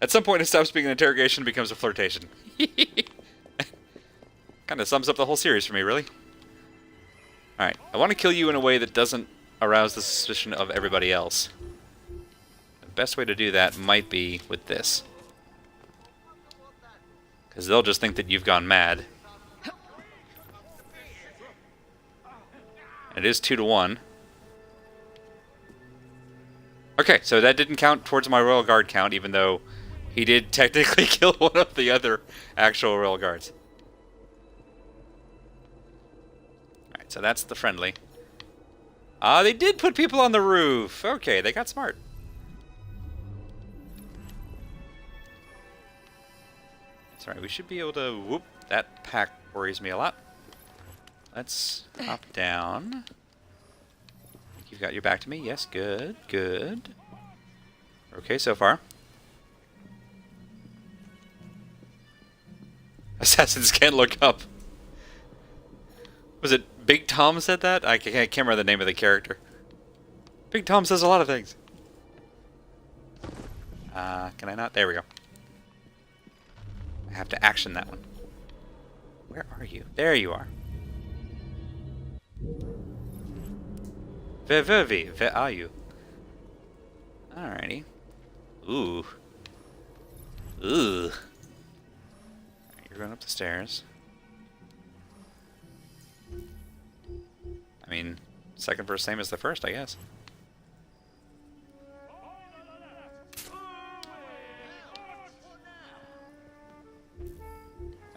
At some point it stops being an interrogation and becomes a flirtation. Kind of sums up the whole series for me, really. Alright, I want to kill you in a way that doesn't arouse the suspicion of everybody else. The best way to do that might be with this. Because they'll just think that you've gone mad. It is 2 to 1. Okay, so that didn't count towards my Royal Guard count, even though he did technically kill one of the other actual Royal Guards. Alright, so that's the friendly. They did put people on the roof. Okay, they got smart. That's right, we should be able to... Whoop, that pack worries me a lot. Let's hop down. You've got your back to me. Yes, good, good. Okay, so far. Assassins can't look up. Was it Big Tom said that? I can't remember the name of the character. Big Tom says a lot of things. Can I not? There we go. I have to action that one. Where are you? There you are. Where are you? Alrighty. Ooh. Ooh. You're going up the stairs. I mean, second verse same as the first, I guess.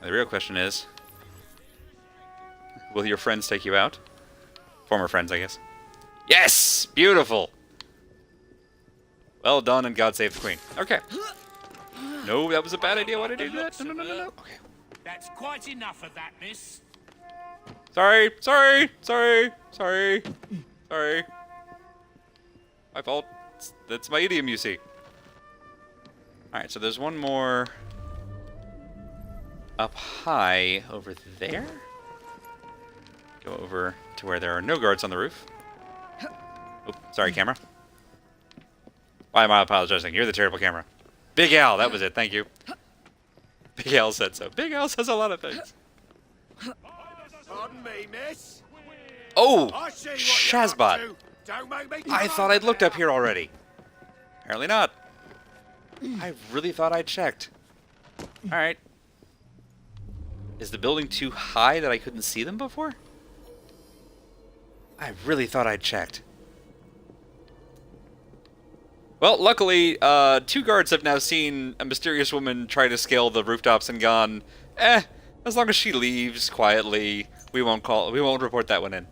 The real question is, will your friends take you out? Former friends, I guess. Yes! Beautiful! Well done, and God save the Queen. Okay. No, that was a bad idea. Why did I do that? No. Okay. That's quite enough of that, miss. Sorry. My fault. That's my idiom, you see. Alright, so there's one more up high over there. Go over to where there are no guards on the roof. Oop, sorry, camera. Why am I apologizing? You're the terrible camera. Big Al, that was it. Thank you. Big Al said so. Big Al says a lot of things. Pardon me, miss. Oh, I see what Shazbot. you're up to. Don't make me I thought I'd looked up here already. Apparently not. I really thought I'd checked. Alright. Is the building too high that I couldn't see them before? I really thought I'd checked. Well, luckily, 2 guards have now seen a mysterious woman try to scale the rooftops and gone, as long as she leaves quietly, we won't report that one in.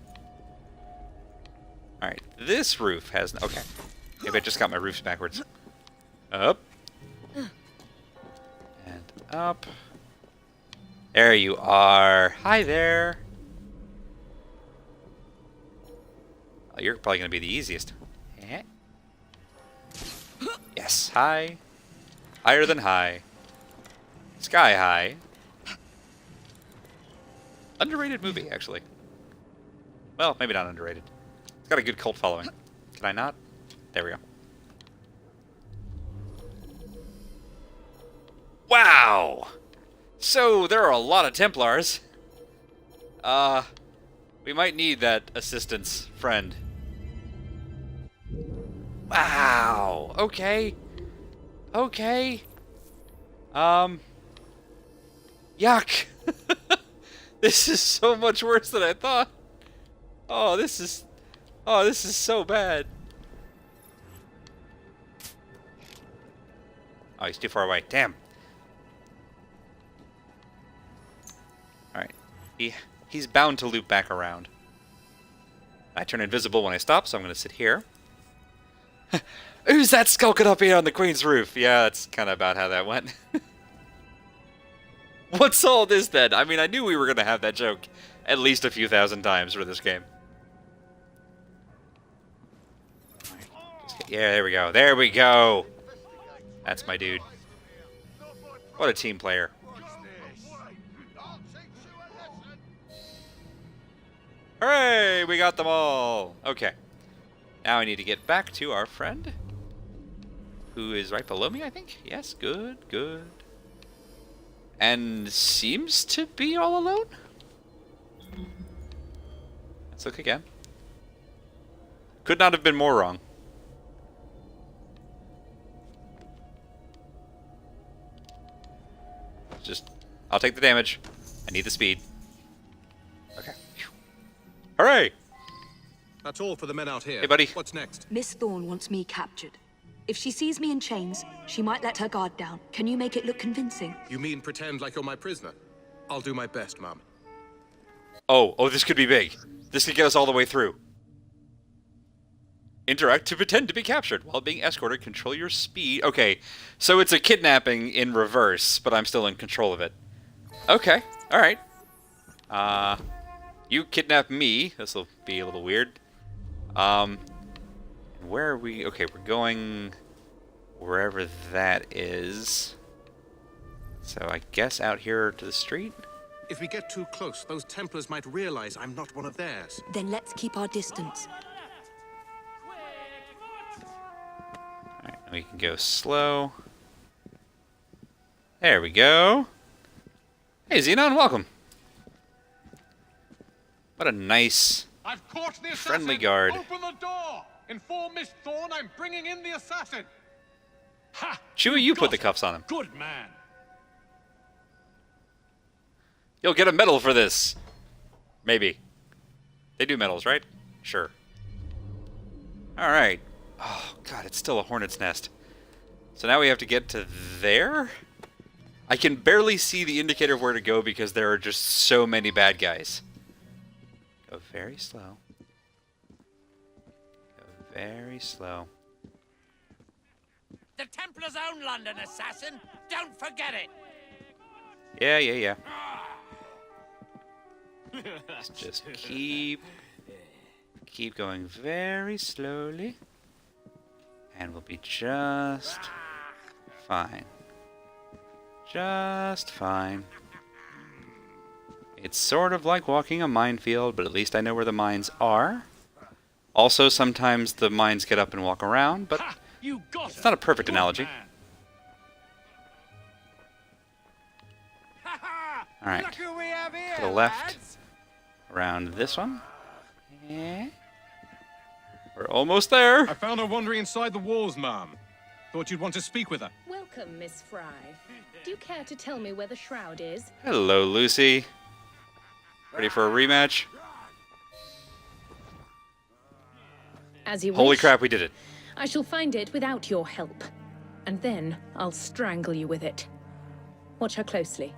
Alright, this roof has... Okay. Maybe I just got my roofs backwards. Up. And up. There you are. Hi there. Oh, you're probably going to be the easiest. Yes, high. Higher than high. Sky high. Underrated movie, actually. Well, maybe not underrated. It's got a good cult following. Can I not? There we go. Wow! So, there are a lot of Templars. We might need that assistance friend. Wow! Okay. Okay. Yuck! This is so much worse than I thought. Oh, this is so bad. Oh, he's too far away. Damn. Alright. He's bound to loop back around. I turn invisible when I stop, so I'm going to sit here. Who's that skulking up here on the Queen's roof? Yeah, that's kind of about how that went. What's all this then? I mean, I knew we were going to have that joke at least a few thousand times for this game. Yeah, there we go. There we go. That's my dude. What a team player. Hooray! We got them all. Okay. Now I need to get back to our friend, who is right below me, I think. Yes, good, good. And seems to be all alone? Let's look again. Could not have been more wrong. Just, I'll take the damage. I need the speed. Okay. Hooray! That's all for the men out here. Hey, buddy. What's next? Miss Thorne wants me captured. If she sees me in chains, she might let her guard down. Can you make it look convincing? You mean pretend like you're my prisoner? I'll do my best, Mum. Oh, this could be big. This could get us all the way through. Interact to pretend to be captured. While being escorted, control your speed. Okay, so it's a kidnapping in reverse, but I'm still in control of it. Okay, alright. You kidnap me. This'll be a little weird. Where are we? Okay, we're going wherever that is. So I guess out here to the street? If we get too close, those Templars might realize I'm not one of theirs. Then let's keep our distance. Alright, we can go slow. There we go. Hey, Xenon, welcome. What a nice, I've caught the assassin. friendly guard. Open the door. Inform Miss Thorne I'm bringing in the assassin. Ha! Chewie, you put got the cuffs on him. Good man. You'll get a medal for this. Maybe. They do medals, right? Sure. Alright. Oh, God, it's still a hornet's nest. So now we have to get to there? I can barely see the indicator of where to go because there are just so many bad guys. Go very slow. Go very slow. The Templars own London, assassin. Don't forget it. Yeah. Just keep going very slowly, and we'll be just fine. Just fine. It's sort of like walking a minefield, but at least I know where the mines are. Also, sometimes the mines get up and walk around, but You got it's not a perfect analogy. Alright, Look who we have here, to the left, lads. around this one. Yeah. We're almost there. I found her wandering inside the walls, Mum. Thought you'd want to speak with her. Welcome, Miss Fry. Do you care to tell me where the shroud is? Hello, Lucy. Ready for a rematch? As you Holy wish. crap, we did it. I shall find it without your help. And then I'll strangle you with it. Watch her closely.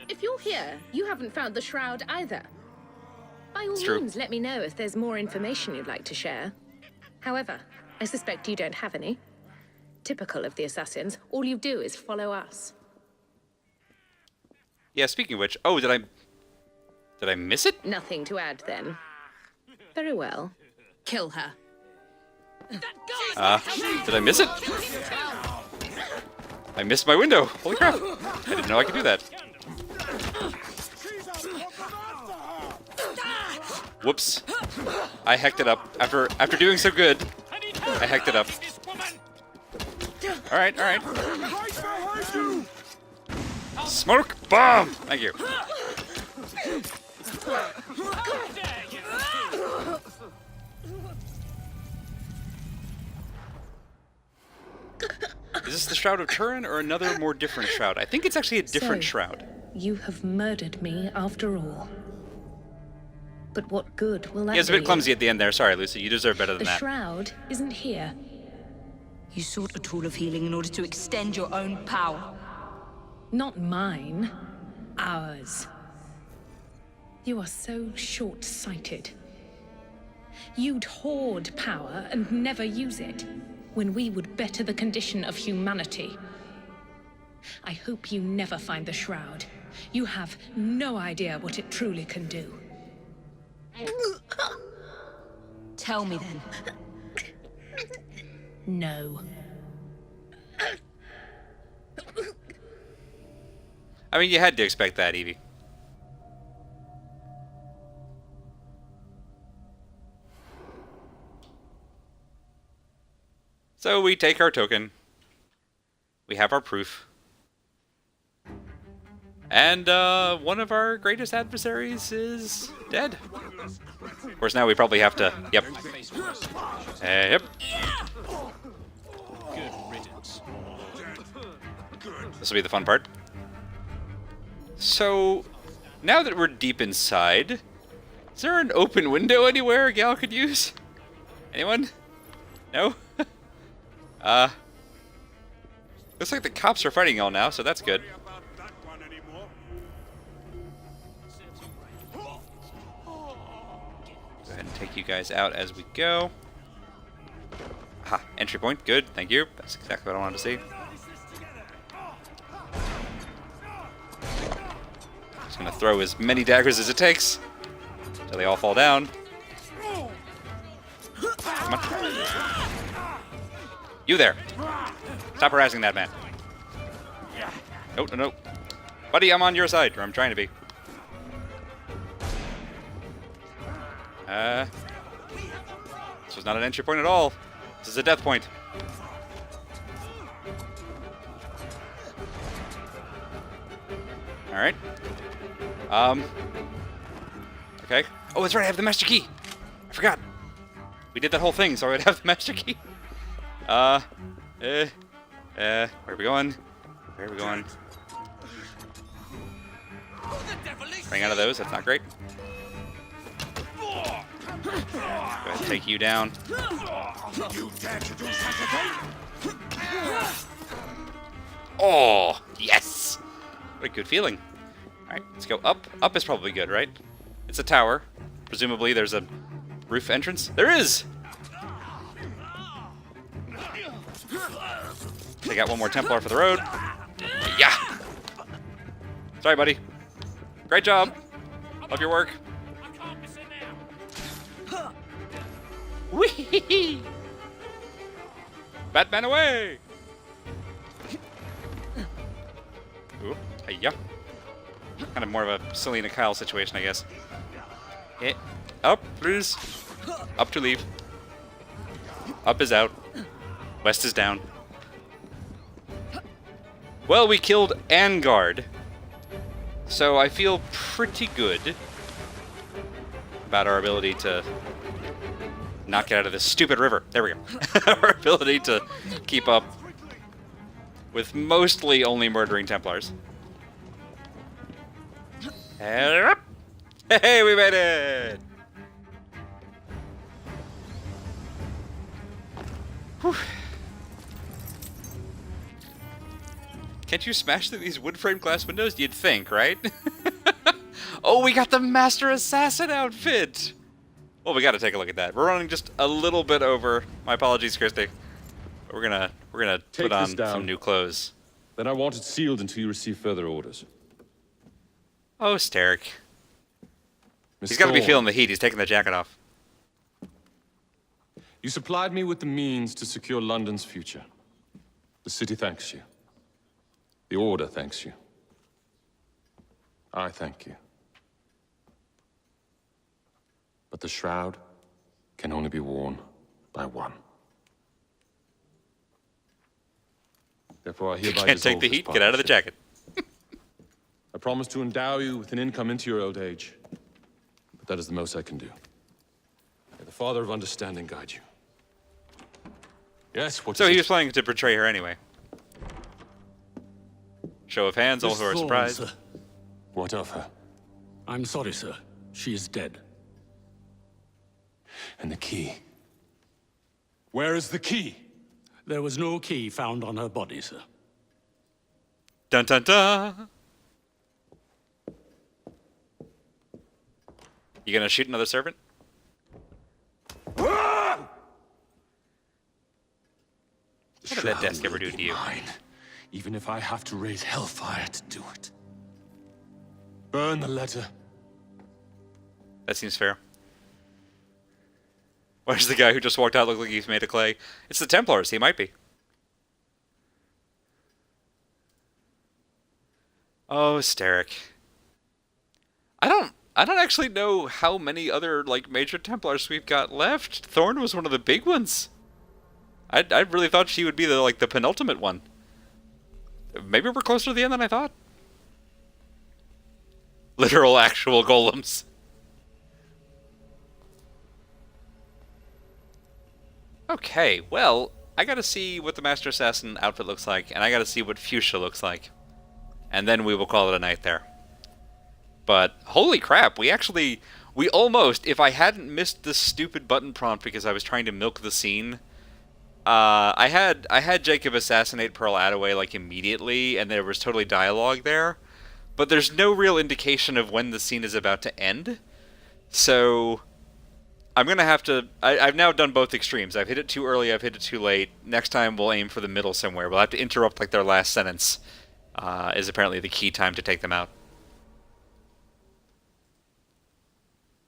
If you're here, you haven't found the shroud either. By all true. means, let me know if there's more information you'd like to share. However, I suspect you don't have any. Typical of the assassins, all you do is follow us. Yeah, speaking of which, oh, did I miss it? Nothing to add then. Very well. Kill her. Did I miss it? I missed my window. Holy crap. I didn't know I could do that. Whoops. I hecked it up. After doing so good, I hecked it up. Alright, alright. Smoke bomb! Thank you. Is this the Shroud of Turin or another more different shroud? I think it's actually a different shroud. You have murdered me after all. But what good will that He was a bit be? clumsy at the end there. Sorry, Lucy. You deserve better than The that. shroud isn't here. You sought a tool of healing in order to extend your own power. Not mine. Ours. You are so short-sighted. You'd hoard power and never use it, when we would better the condition of humanity. I hope you never find the Shroud. You have no idea what it truly can do. Tell me then. No. I mean, you had to expect that, Evie. So we take our token. We have our proof. And one of our greatest adversaries is dead. Of course, now we probably have to... Yep. Yep. This will be the fun part. So, now that we're deep inside, is there an open window anywhere a gal could use? Anyone? No? Looks like the cops are fighting y'all now, so that's good. Go ahead and take you guys out as we go. Aha, entry point, good, thank you. That's exactly what I wanted to see. Just gonna throw as many daggers as it takes until they all fall down. Come on. You there! Stop harassing that man. No, no, no. Buddy, I'm on your side, or I'm trying to be. This was not an entry point at all. This is a death point. Alright. Okay. Oh, that's right, I have the master key. I forgot. We did that whole thing, so I would have the master key. Where are we going? Where are we going? Running out of those, that's not great. Go ahead and take you down. Oh, yes! What a good feeling. Alright, let's go up. Up is probably good, right? It's a tower. Presumably there's a roof entrance. There is! Take out one more Templar for the road. Yeah! Sorry, buddy. Great job. Love your work. Whee! Batman away! Ooh, hey-ya. Kind of more of a Selena Kyle situation, I guess. Hit. Up, please. Up to leave. Up is out. West is down. Well, we killed Angard. So I feel pretty good about our ability to not get out of this stupid river. There we go. Our ability to keep up with mostly only murdering Templars. And up. Hey, we made it! Whew. Can't you smash through these wood frame glass windows? You'd think, right? Oh, we got the Master Assassin outfit! Well, we gotta take a look at that. We're running just a little bit over. My apologies, Christy. But we're gonna put on some new clothes. Then I want it sealed until you receive further orders. Oh, Steric. He's gotta be feeling the heat. He's taking the jacket off. You supplied me with the means to secure London's future. The city thanks you. The Order thanks you. I thank you. But the shroud can only be worn by one. Therefore, I You hereby can't take dissolve the this heat. Get out of the partnership. jacket. I promise to endow you with an income into your old age. But that is the most I can do. May the Father of Understanding guide you. Yes, what So is he it? was planning to betray her anyway. Show of hands, all Miss who are Thorne, surprised. sir. What of her? I'm sorry, sir. She is dead. And the key? Where is the key? There was no key found on her body, sir. Dun dun dun! You gonna shoot another servant? What did that desk ever do to you? Mine, even if I have to raise hellfire to do it. Burn the letter. That seems fair. Why does the guy who just walked out look like he's made of clay? It's the Templars. He might be. Oh, Steric. I don't actually know how many other like major Templars we've got left. Thorn was one of the big ones. I really thought she would be the penultimate one. Maybe we're closer to the end than I thought. Literal actual golems. Okay, well, I gotta see what the Master Assassin outfit looks like, and I gotta see what Fuchsia looks like. And then we will call it a night there. But, holy crap, we almost, if I hadn't missed this stupid button prompt because I was trying to milk the scene, I had Jacob assassinate Pearl Attaway, like, immediately, and there was totally dialogue there, but there's no real indication of when the scene is about to end, so I'm gonna have to, I've now done both extremes. I've hit it too early, I've hit it too late. Next time we'll aim for the middle somewhere. We'll have to interrupt, like, their last sentence, is apparently the key time to take them out.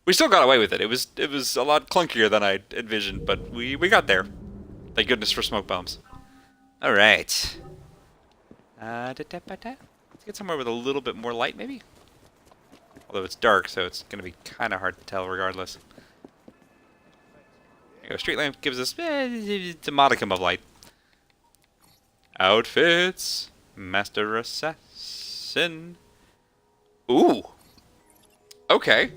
We still got away with it. It was a lot clunkier than I envisioned, but we got there. Thank goodness for smoke bombs. All right. Let's get somewhere with a little bit more light, maybe. Although it's dark, so it's going to be kind of hard to tell, regardless. There you go. Street lamp gives us a modicum of light. Outfits. Master Assassin. Ooh. Okay.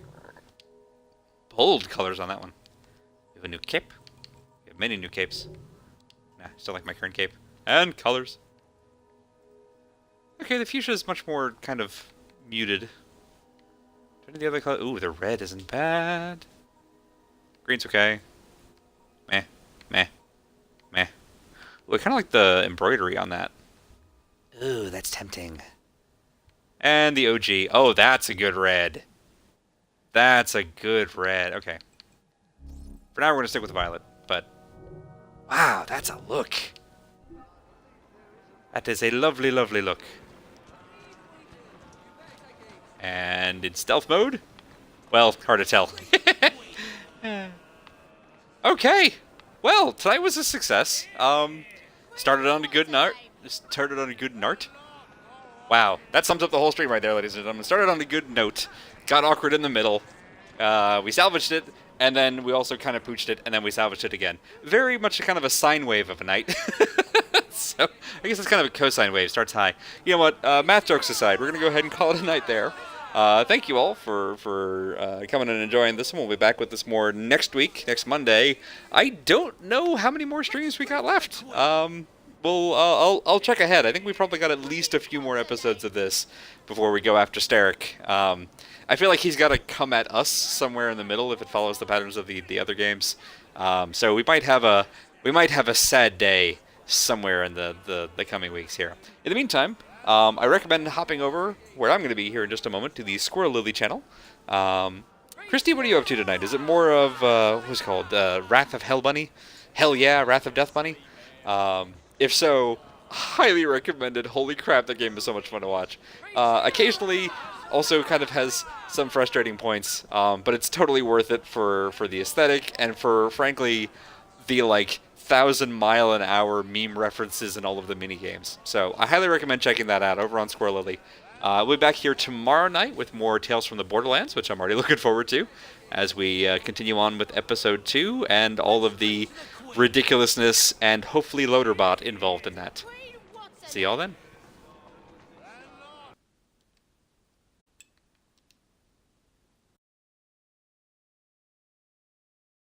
Bold colors on that one. We have a new cape. We have many new capes. Nah, still like my current cape. And colors. Okay, the fuchsia is much more kind of muted. The other color. Ooh, the red isn't bad. Green's okay. Meh. Meh. Meh. Ooh, I kind of like the embroidery on that. Ooh, that's tempting. And the OG. Oh, that's a good red. That's a good red. Okay. For now, we're going to stick with violet, but... Wow, that's a look. That is a lovely, lovely look. And in stealth mode? Well, hard to tell. Okay. Well, tonight was a success. Started on a good note. Started on a good note. Wow, that sums up the whole stream right there, ladies and gentlemen. Started on a good note. Got awkward in the middle. We salvaged it, and then we also kind of pooched it, and then we salvaged it again. Very much a kind of a sine wave of a night. So, I guess it's kind of a cosine wave. Starts high. You know what? Math jokes aside, we're going to go ahead and call it a night there. Thank you all for coming and enjoying this one. We'll be back with this more next week, next Monday. I don't know how many more streams we got left. I'll check ahead. I think we probably got at least a few more episodes of this before we go after Steric. I feel like he's got to come at us somewhere in the middle if it follows the patterns of the other games. So we might have a sad day somewhere in the coming weeks here. In the meantime, I recommend hopping over where I'm going to be here in just a moment to the Squirrel Lily channel. Christy, what are you up to tonight? Is it more of what's it called Wrath of Hell Bunny? Hell yeah, Wrath of Death Bunny. If so, highly recommended. Holy crap, that game is so much fun to watch. Occasionally, also kind of has some frustrating points, but it's totally worth it for the aesthetic and for, frankly, the, 1,000-mile-an-hour meme references in all of the mini games. So I highly recommend checking that out over on Squirrel Lily. We'll be back here tomorrow night with more Tales from the Borderlands, which I'm already looking forward to, as we continue on with Episode 2 and all of the ridiculousness and hopefully Loaderbot involved in that. See y'all then.